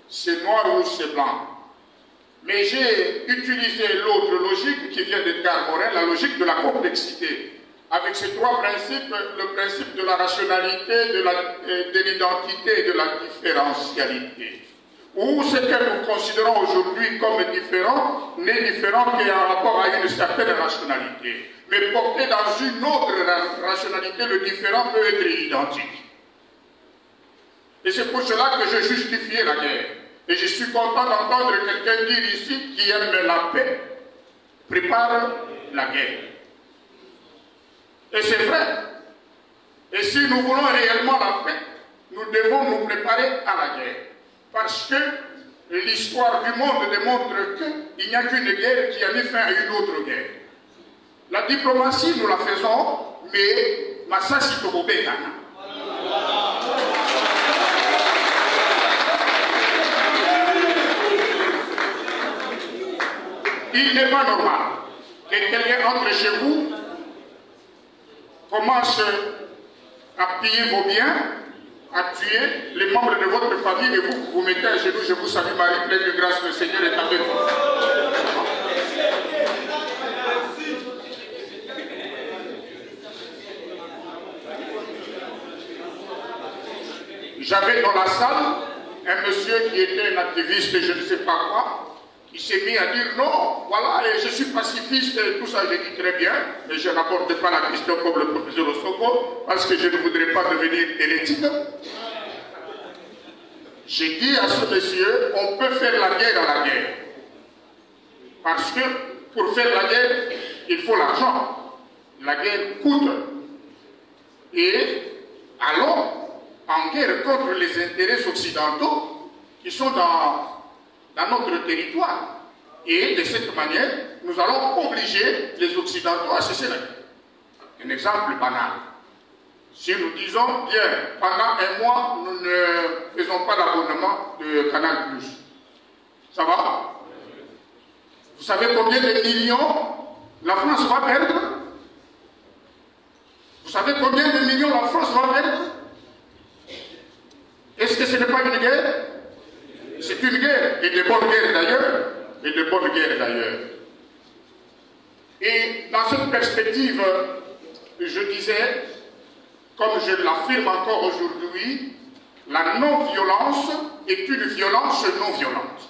c'est noir ou c'est blanc. Mais j'ai utilisé l'autre logique qui vient d'Edgar Morin, la logique de la complexité. Avec ces trois principes, le principe de la rationalité, de l'identité et de la différentialité. Ou ce que nous considérons aujourd'hui comme différent, n'est différent qu'en rapport à une certaine rationalité. Mais porté dans une autre rationalité, le différent peut être identique. Et c'est pour cela que je justifiais la guerre. Et je suis content d'entendre quelqu'un dire ici qui aime la paix, prépare la guerre. Et c'est vrai. Et si nous voulons réellement la paix, nous devons nous préparer à la guerre. Parce que l'histoire du monde démontre qu'il n'y a qu'une guerre qui a mis fin à une autre guerre. La diplomatie, nous la faisons, mais Massassi Tobobekana. Il n'est pas normal que quelqu'un entre chez vous, commence à piller vos biens, à tuer les membres de votre famille et vous vous mettez à genoux. Je vous salue Marie, pleine de grâce, le Seigneur est avec vous. J'avais dans la salle un monsieur qui était un activiste, je ne sais pas quoi, qui s'est mis à dire non, voilà, je suis pacifiste et tout ça, j'ai dit très bien, mais je n'aborde pas la question comme le professeur Osoko, parce que je ne voudrais pas devenir hérétique. J'ai dit à ce monsieur, on peut faire la guerre à la guerre. Parce que pour faire la guerre, il faut l'argent. La guerre coûte. Et allons en guerre contre les intérêts occidentaux qui sont dans notre territoire. Et de cette manière, nous allons obliger les Occidentaux à cesser la guerre. Un exemple banal. Si nous disons, bien, pendant un mois, nous ne faisons pas d'abonnement de Canal+. Ça va? Vous savez combien de millions la France va perdre? Vous savez combien de millions la France va perdre? Est-ce que ce n'est pas une guerre? C'est une guerre, et de bonnes guerres d'ailleurs. Et de bonnes guerres d'ailleurs. Et dans cette perspective, je disais, comme je l'affirme encore aujourd'hui, la non-violence est une violence non-violente.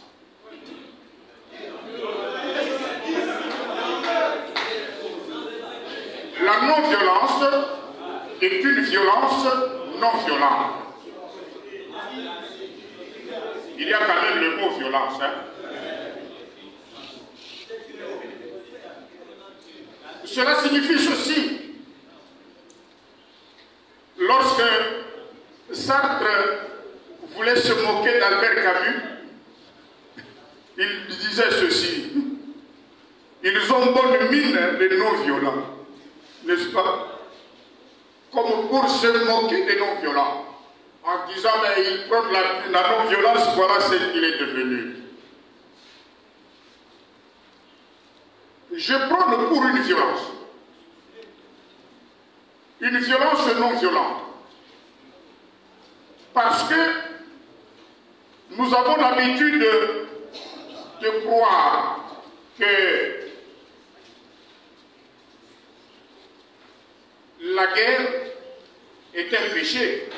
La non-violence est une violence non-violente. Il y a quand même le mot violence. Hein? Cela signifie ceci. Lorsque Sartre voulait se moquer d'Albert Camus, il disait ceci. Ils ont bonne mine des non-violents, n'est-ce pas? Comme pour se moquer des non-violents, en disant, mais ils prennent la non-violence, voilà ce qu'il est devenu. Je prône pour une violence. Une violence non violente. Parce que nous avons l'habitude de croire que la guerre est un péché.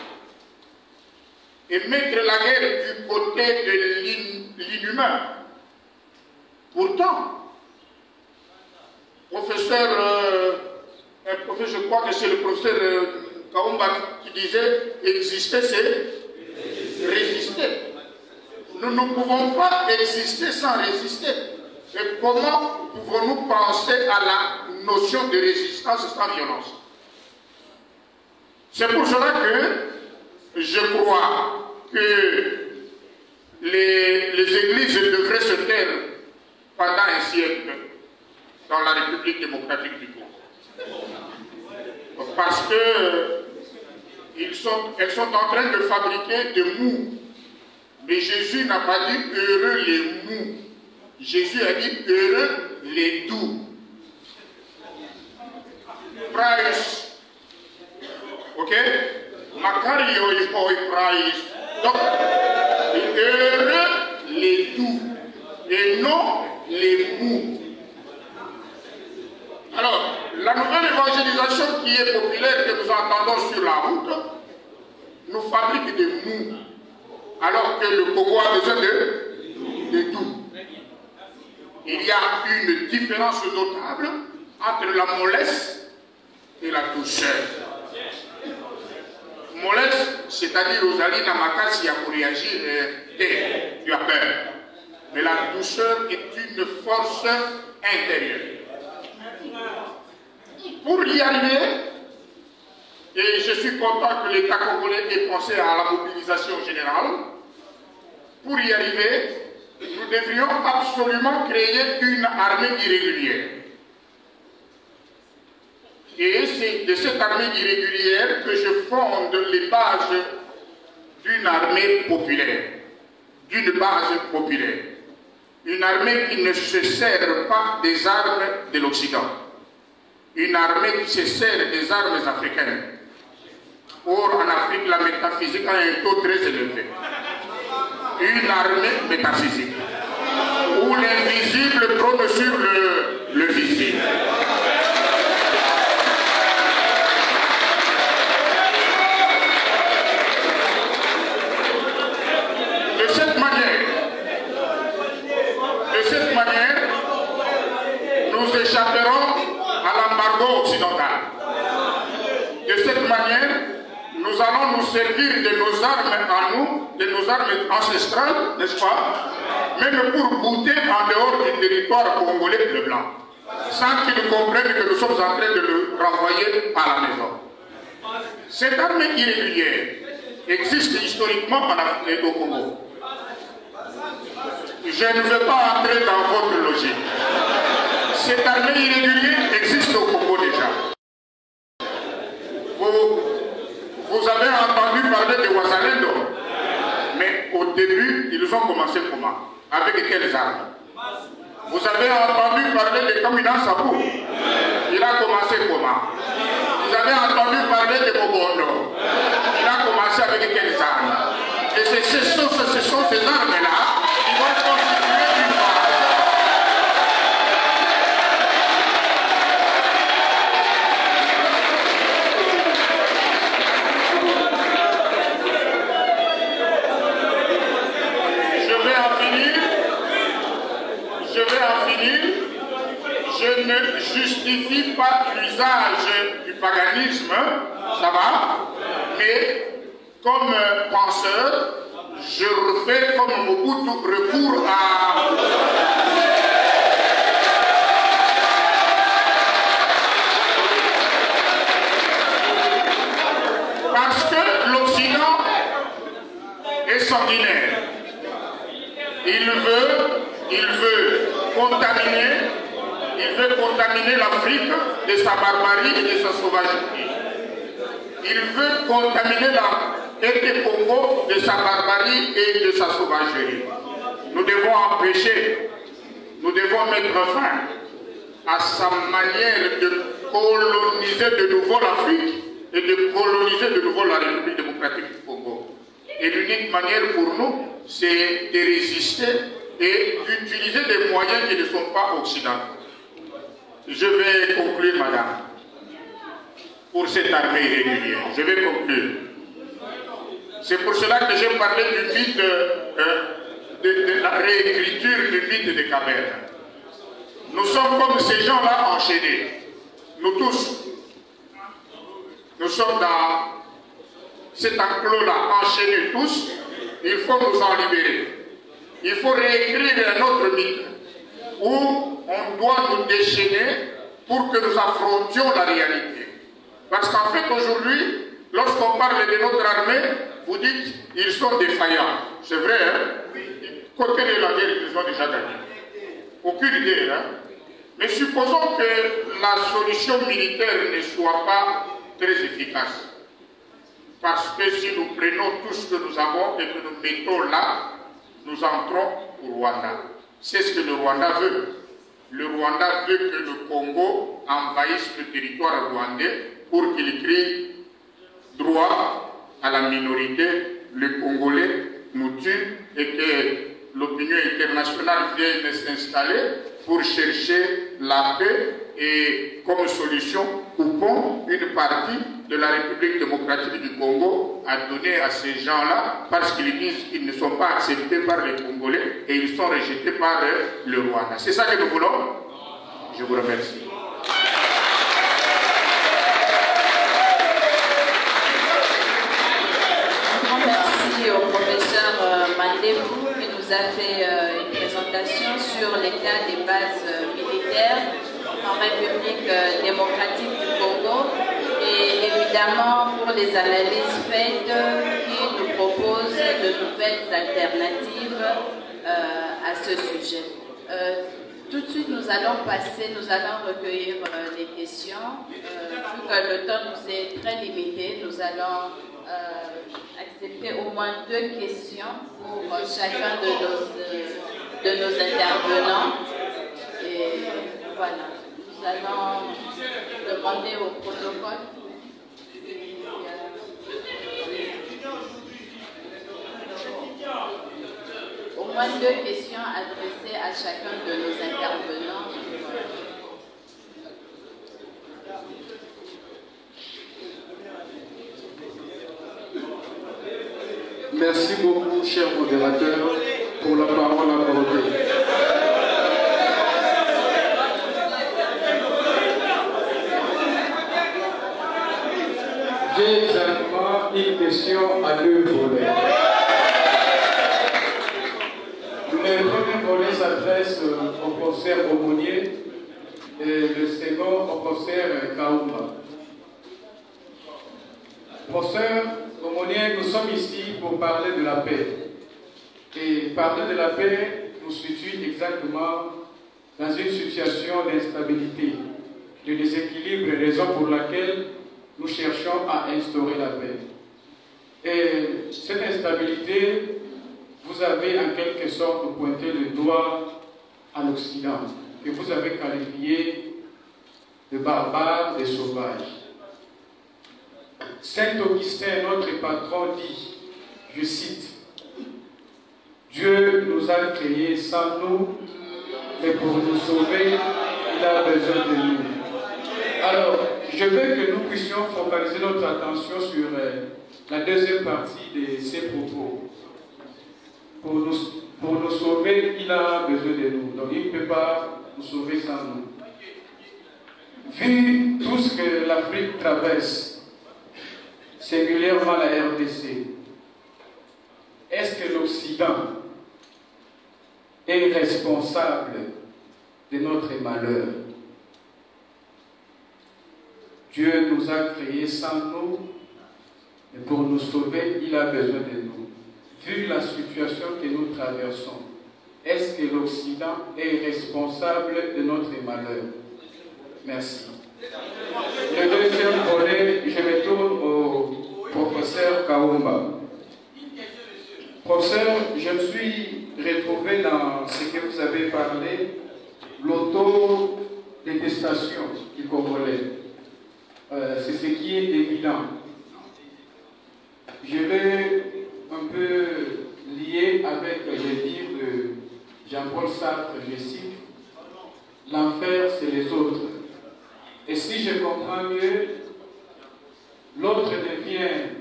Et mettre la guerre du côté de l'inhumain. Pourtant, professeur, je crois que c'est le professeur Kaumba qui disait exister, c'est résister. Nous ne pouvons pas exister sans résister. Et comment pouvons-nous penser à la notion de résistance sans violence? C'est pour cela que je crois que les églises devraient se taire pendant un siècle dans la République démocratique du Congo. Parce que elles sont en train de fabriquer des mous. Mais Jésus n'a pas dit heureux les mous. Jésus a dit heureux les doux. Price. Ok? Macario il price. Donc, heureux les doux. Et non les mous. Alors, la nouvelle évangélisation qui est populaire, que nous entendons sur la route, nous fabrique des mous. Alors que le Congo a besoin de tout. Il y a une différence notable entre la mollesse et la douceur. Mollesse, c'est-à-dire aux alliés Namakasi pour réagir, tu as peur. Mais la douceur est une force intérieure. Pour y arriver, et je suis content que l'État congolais ait pensé à la mobilisation générale, pour y arriver, nous devrions absolument créer une armée irrégulière. Et c'est de cette armée irrégulière que je fonde les bases d'une armée populaire. D'une base populaire. Une armée qui ne se sert pas des armes de l'Occident. Une armée qui se sert des armes africaines. Or, en Afrique, la métaphysique a un taux très élevé. Une armée métaphysique, où l'invisible prône sur le visible. De cette manière, nous échapperons à l'embargo occidental. De cette manière, nous allons nous servir de nos armes à nous, de nos armes ancestrales, n'est-ce pas? Même pour bouter en dehors du territoire congolais le blanc, sans qu'ils comprennent que nous sommes en train de le renvoyer à la maison. Cette armée irrégulière existe historiquement en Afrique au Congo. Je ne veux pas entrer dans votre logique. Cette armée irrégulière existe au Congo déjà. Vous avez entendu parler de Ouazalendo, mais au début, ils ont commencé comment? Avec quelles armes? Vous avez entendu parler de Kamina Sabou? Il a commencé comment? Vous avez entendu parler de Bobondo? Il a commencé avec quelles armes? Et ce sont ces armes-là qui vont constituer une base. Je ne justifie pas l'usage du paganisme, ça va, mais comme penseur, je refais comme Mobutu recours à... Parce que l'Occident est sanguinaire. Il veut contaminer l'Afrique de sa barbarie et de sa sauvagerie. Il veut contaminer le Congo de sa barbarie et de sa sauvagerie. Nous devons empêcher, nous devons mettre fin à sa manière de coloniser de nouveau l'Afrique et de coloniser de nouveau la République démocratique du Congo. Et l'unique manière pour nous, c'est de résister et d'utiliser des moyens qui ne sont pas occidentaux. Je vais conclure, madame, pour cette armée irrégulière. Je vais conclure. C'est pour cela que j'ai parlé du mythe de la réécriture du mythe des cavernes. Nous sommes comme ces gens-là enchaînés. Nous tous. Nous sommes dans cet enclos-là, enchaînés tous. Il faut nous en libérer. Il faut réécrire un autre mythe où on doit nous déchaîner pour que nous affrontions la réalité. Parce qu'en fait, aujourd'hui, lorsqu'on parle de notre armée, vous dites ils sont défaillants. C'est vrai, hein? Côté de la guerre, ils ont déjà gagné. Aucune guerre, hein? Mais supposons que la solution militaire ne soit pas très efficace. Parce que si nous prenons tout ce que nous avons et que nous mettons là, nous entrons au Rwanda. C'est ce que le Rwanda veut. Le Rwanda veut que le Congo envahisse le territoire rwandais pour qu'il crie droit à la minorité, les Congolais nous tuent et que l'opinion internationale vienne s'installer pour chercher la paix et comme solution, coupons une partie de la République démocratique du Congo à donner à ces gens-là parce qu'ils disent qu'ils ne sont pas acceptés par les Congolais et ils sont rejetés par le Rwanda. C'est ça que nous voulons? Je vous remercie. Merci au professeur Mandebou qui nous a fait une présentation sur l'état des bases militaires en République démocratique du Congo et évidemment pour les analyses faites qui nous proposent de nouvelles alternatives à ce sujet. Tout de suite, nous allons recueillir les questions. Vu que le temps nous est très limité, nous allons accepter au moins 2 questions pour chacun de nos intervenants. Et voilà, nous allons demander au protocole. Au moins 2 questions adressées à chacun de nos intervenants. Merci beaucoup, cher modérateur, pour la parole accordée. J'ai exactement une question à 2 volets. Le premier volet s'adresse au professeur Aumonier et le second au professeur Kaouma. Professeur Aumonier, nous sommes ici pour parler de la paix. Et parler de la paix nous situe exactement dans une situation d'instabilité, de déséquilibre, raison pour laquelle nous cherchons à instaurer la paix. Et cette instabilité, vous avez en quelque sorte pointé le doigt à l'Occident, que vous avez qualifié de barbare, de sauvage. Saint Augustin, notre patron, dit, je cite, « Dieu nous a créés sans nous, mais pour nous sauver, il a besoin de nous. » Alors, je veux que nous puissions focaliser notre attention sur la deuxième partie de ces propos. Pour nous sauver, il a besoin de nous. Donc, il ne peut pas nous sauver sans nous. Vu tout ce que l'Afrique traverse, singulièrement la RDC, est-ce que l'Occident est responsable de notre malheur? Dieu nous a créés sans nous, mais pour nous sauver, il a besoin de nous. Vu la situation que nous traversons, est-ce que l'Occident est responsable de notre malheur? Merci. Le deuxième volet, je me tourne au professeur Kaouma. Professeur, je me suis retrouvé dans ce que vous avez parlé, l'auto-détestation du Congolais. C'est ce qui est évident. Je vais un peu lier avec les livres de Jean-Paul Sartre, je cite, « L'enfer, c'est les autres ». Et si je comprends mieux, l'autre devient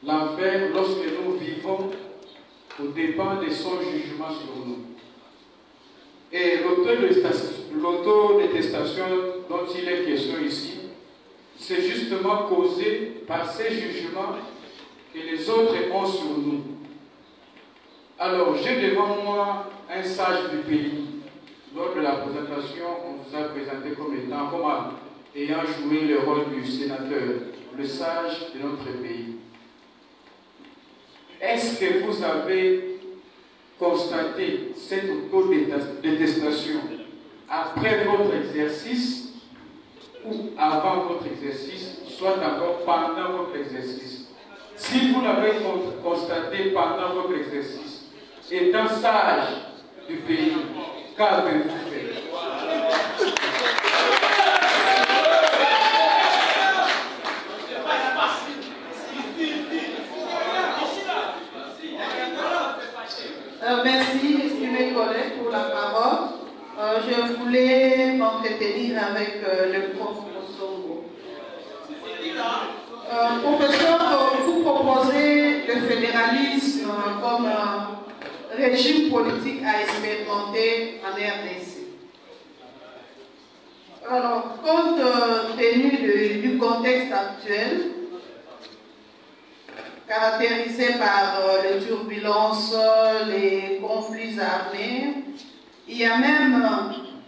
l'enfer faire lorsque nous vivons au dépend de son jugement sur nous. Et l'autodétestation dont il est question ici, c'est justement causé par ces jugements que les autres ont sur nous. Alors, j'ai devant moi un sage du pays. Lors de la présentation, on vous a présenté comme ayant joué le rôle du sénateur, le sage de notre pays. Est-ce que vous avez constaté cette autodétestation après votre exercice ou avant votre exercice, soit encore pendant votre exercice? Si vous l'avez constaté pendant votre exercice, étant sage du pays, qu'avez-vous fait? Merci, estimés collègues, pour la parole. Je voulais m'entretenir avec le prof Osongo. Professeur, vous proposez le fédéralisme comme régime politique à expérimenter en RDC. Alors, compte tenu du contexte actuel, caractérisé par les turbulences, les conflits armés, il y a même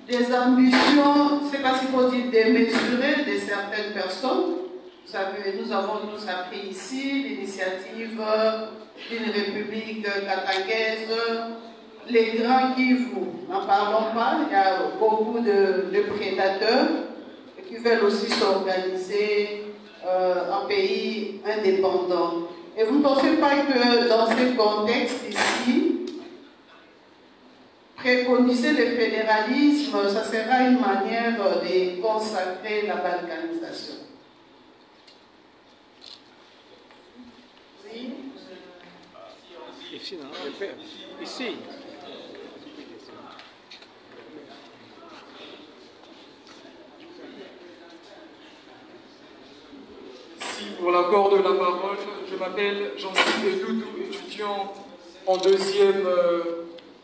des ambitions, je ne sais pas s'il faut dire démesurées de certaines personnes. Vous savez, nous avons tous appris ici l'initiative d'une république katangaise, les grands Kivu, n'en parlons pas, il y a beaucoup de prédateurs qui veulent aussi s'organiser en pays indépendant. Et vous ne pensez pas que dans ce contexte ici, préconiser le fédéralisme, ça sera une manière de consacrer la balkanisation? Oui. Ici, non? Ici. Pour l'accord de la parole, je m'appelle Jean-Philippe Doudou, étudiant en deuxième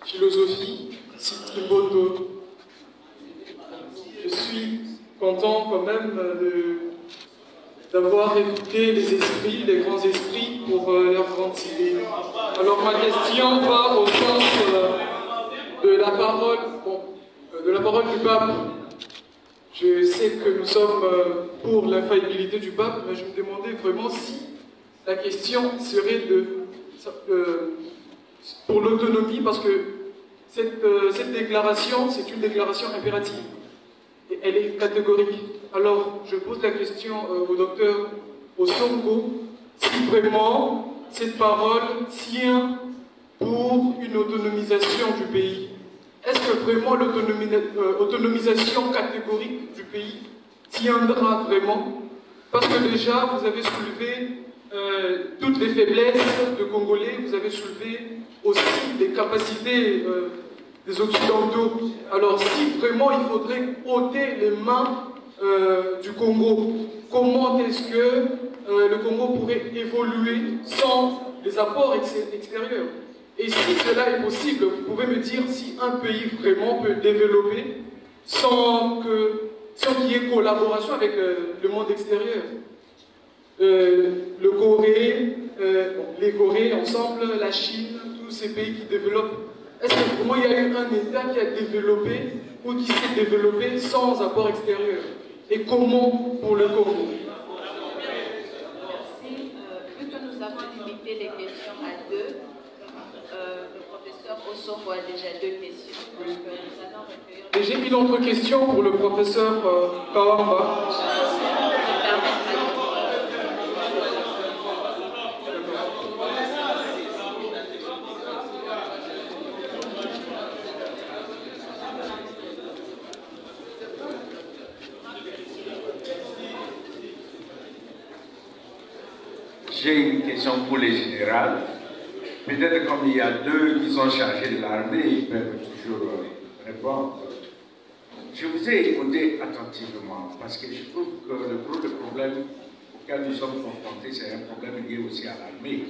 philosophie, Citribondo. Je suis content quand même d'avoir écouté les esprits, les grands esprits pour leur grande idée. Alors ma question va au sens de la parole du pape. Je sais que nous sommes pour l'infaillibilité du pape, mais je me demandais vraiment si la question serait pour l'autonomie, parce que cette déclaration, c'est une déclaration impérative. Et elle est catégorique. Alors, je pose la question au docteur Osongo, si vraiment cette parole tient pour une autonomisation du pays. Est-ce que vraiment l'autonomisation catégorique du pays tiendra vraiment? Parce que déjà, vous avez soulevé toutes les faiblesses de Congolais, vous avez soulevé aussi les capacités des Occidentaux. Alors, si vraiment il faudrait ôter les mains du Congo, comment est-ce que le Congo pourrait évoluer sans les apports extérieurs? Et si cela est possible, vous pouvez me dire si un pays vraiment peut développer sans qu'il y ait collaboration avec le monde extérieur. Le Corée, les Corées ensemble, la Chine, tous ces pays qui développent. Est-ce que vraiment il y a eu un État qui a développé ou qui s'est développé sans apport extérieur? Et comment pour le Congo? Merci. Vu que nous avons limité les questions à deux, le professeur Osongo a déjà deux questions. Donc nous allons recueillir. Et j'ai une autre question pour le professeur Kawamba. J'ai une question pour les généraux. Peut-être comme il y a deux qui sont chargés de l'armée, ils peuvent toujours répondre. Je vous ai écouté attentivement parce que je trouve que le problème auquel nous sommes confrontés, c'est un problème lié aussi à l'armée.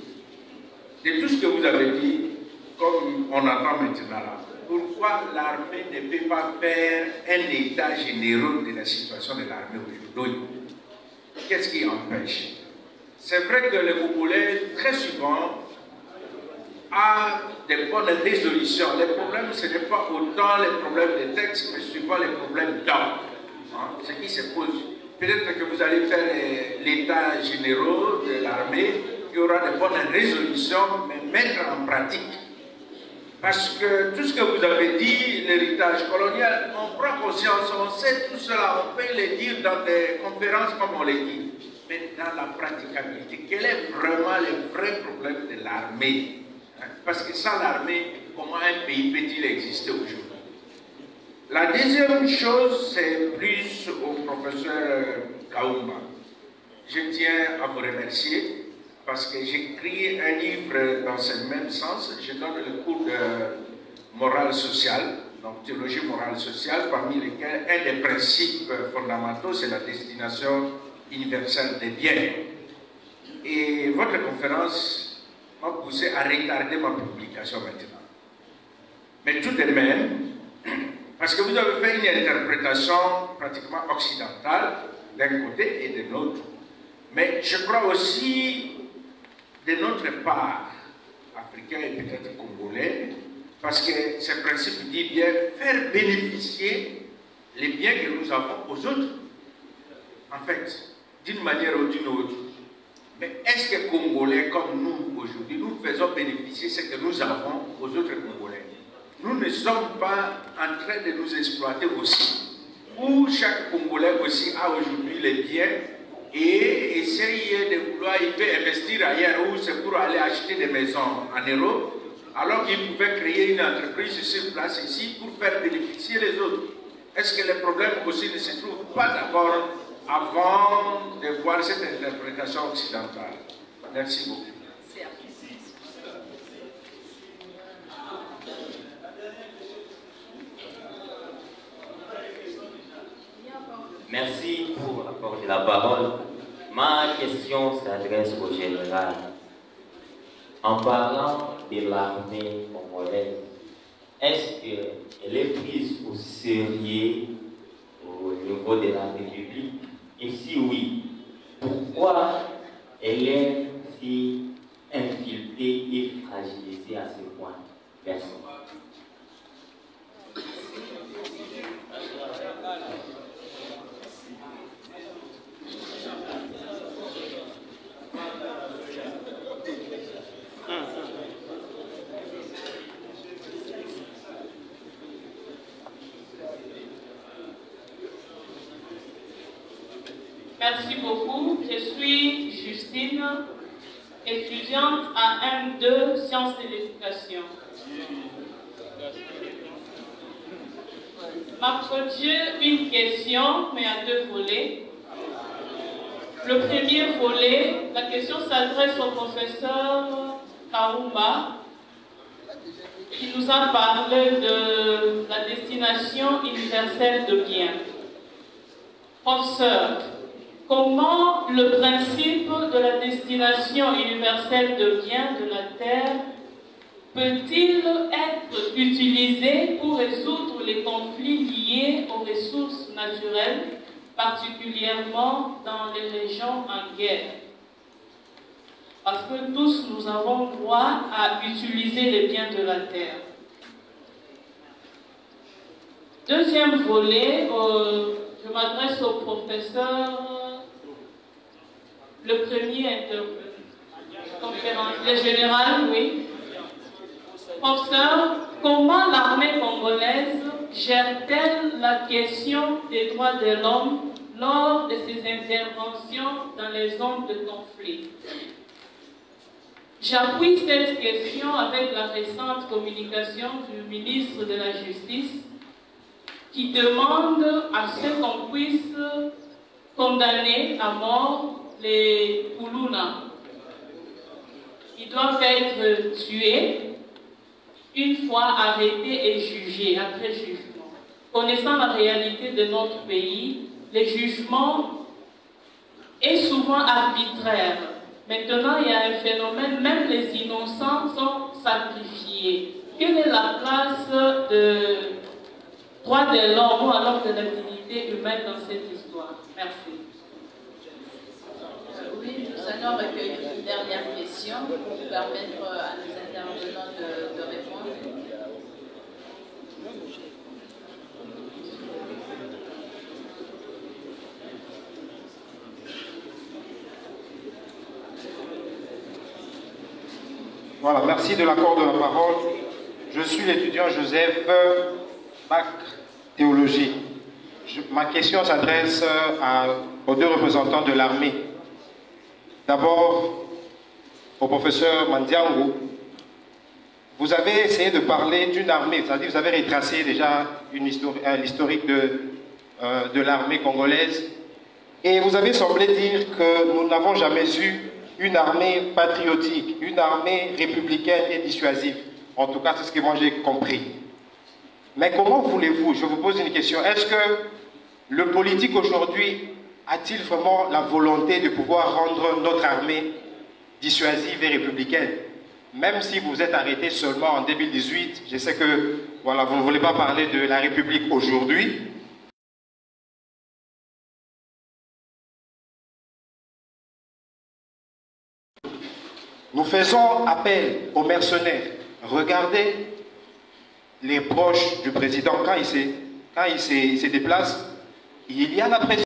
De tout ce que vous avez dit, comme on entend maintenant là, pourquoi l'armée ne peut pas faire un état général de la situation de l'armée aujourd'hui? Qu'est-ce qui empêche? C'est vrai que le Congolais, très souvent, a des bonnes résolutions. Les problèmes, ce n'est pas autant les problèmes de texte, mais souvent les problèmes d'ordre. Ce qui se pose. Peut-être que vous allez faire l'état général de l'armée, il y aura de bonnes résolutions, mais mettre en pratique. Parce que tout ce que vous avez dit, l'héritage colonial, on prend conscience, on sait tout cela, on peut le dire dans des conférences comme on le dit. Mais dans la praticabilité, quel est vraiment le vrai problème de l'armée? Parce que sans l'armée, comment un pays peut-il exister aujourd'hui? La deuxième chose, c'est plus au professeur Kaoumba. Je tiens à vous remercier parce que j'écris un livre dans ce même sens. Je donne le cours de morale sociale, donc théologie morale sociale, parmi lesquels un des principes fondamentaux, c'est la destination universelle des biens. Et votre conférence m'a poussé à retarder ma publication maintenant. Mais tout de même, parce que vous avez fait une interprétation pratiquement occidentale d'un côté et de l'autre. Mais je crois aussi, de notre part, africain et peut-être congolais, parce que ce principe dit bien faire bénéficier les biens que nous avons aux autres. En fait, d'une manière ou d'une autre. Mais est-ce que Congolais comme nous aujourd'hui, nous faisons bénéficier ce que nous avons aux autres Congolais? Nous ne sommes pas en train de nous exploiter aussi. Où chaque Congolais aussi a aujourd'hui les biens et essaye de vouloir, il veut investir ailleurs où c'est pour aller acheter des maisons en euros, alors qu'il pouvait créer une entreprise sur place ici pour faire bénéficier les autres. Est-ce que le problème aussi ne se trouve pas d'abord avant de voir cette interprétation occidentale? Merci beaucoup. Merci pour apporter la parole. Ma question s'adresse au général. En parlant de l'armée congolaise, est-ce qu'elle est prise au sérieux au niveau de la République? Et si oui, pourquoi elle est si infiltrée et fragilisée à ce point? Merci. Merci beaucoup. Je suis Justine, étudiante à M2 Sciences de l'éducation. M'a posé une question, mais à deux volets. Le premier volet, la question s'adresse au professeur Kaoumba, qui nous a parlé de la destination universelle de biens. Professeur, comment le principe de la destination universelle de biens de la Terre peut-il être utilisé pour résoudre les conflits liés aux ressources naturelles, particulièrement dans les régions en guerre? Parce que tous nous avons droit à utiliser les biens de la Terre. Deuxième volet, je m'adresse au professeur. Le premier le général, oui. Professeur, comment l'armée congolaise gère-t-elle la question des droits de l'homme lors de ses interventions dans les zones de conflit? J'appuie cette question avec la récente communication du ministre de la Justice qui demande à ce qu'on puisse condamner à mort les Kuluna. Ils doivent être tués une fois arrêtés et jugés, après jugement. Connaissant la réalité de notre pays, les jugements est souvent arbitraire. Maintenant, il y a un phénomène, même les innocents sont sacrifiés. Quelle est la place de droit de l'homme ou alors de la dignité humaine dans cette histoire? Merci. Oui, nous allons recueillir une dernière question pour permettre à nos intervenants de répondre. Voilà, merci de l'accord de la parole. Je suis l'étudiant Joseph, bac théologie. Ma question s'adresse aux deux représentants de l'armée. D'abord, au professeur Mandiango. Vous avez essayé de parler d'une armée, c'est-à-dire vous avez retracé déjà l'historique de l'armée congolaise. Et vous avez semblé dire que nous n'avons jamais eu une armée patriotique, une armée républicaine et dissuasive. En tout cas, c'est ce que moi j'ai compris. Mais comment voulez-vous, je vous pose une question, est-ce que le politique aujourd'hui a-t-il vraiment la volonté de pouvoir rendre notre armée dissuasive et républicaine? Même si vous êtes arrêté seulement en 2018, je sais que voilà, vous ne voulez pas parler de la République aujourd'hui. Nous faisons appel aux mercenaires. Regardez les proches du président, quand il se déplace, il y a la pression.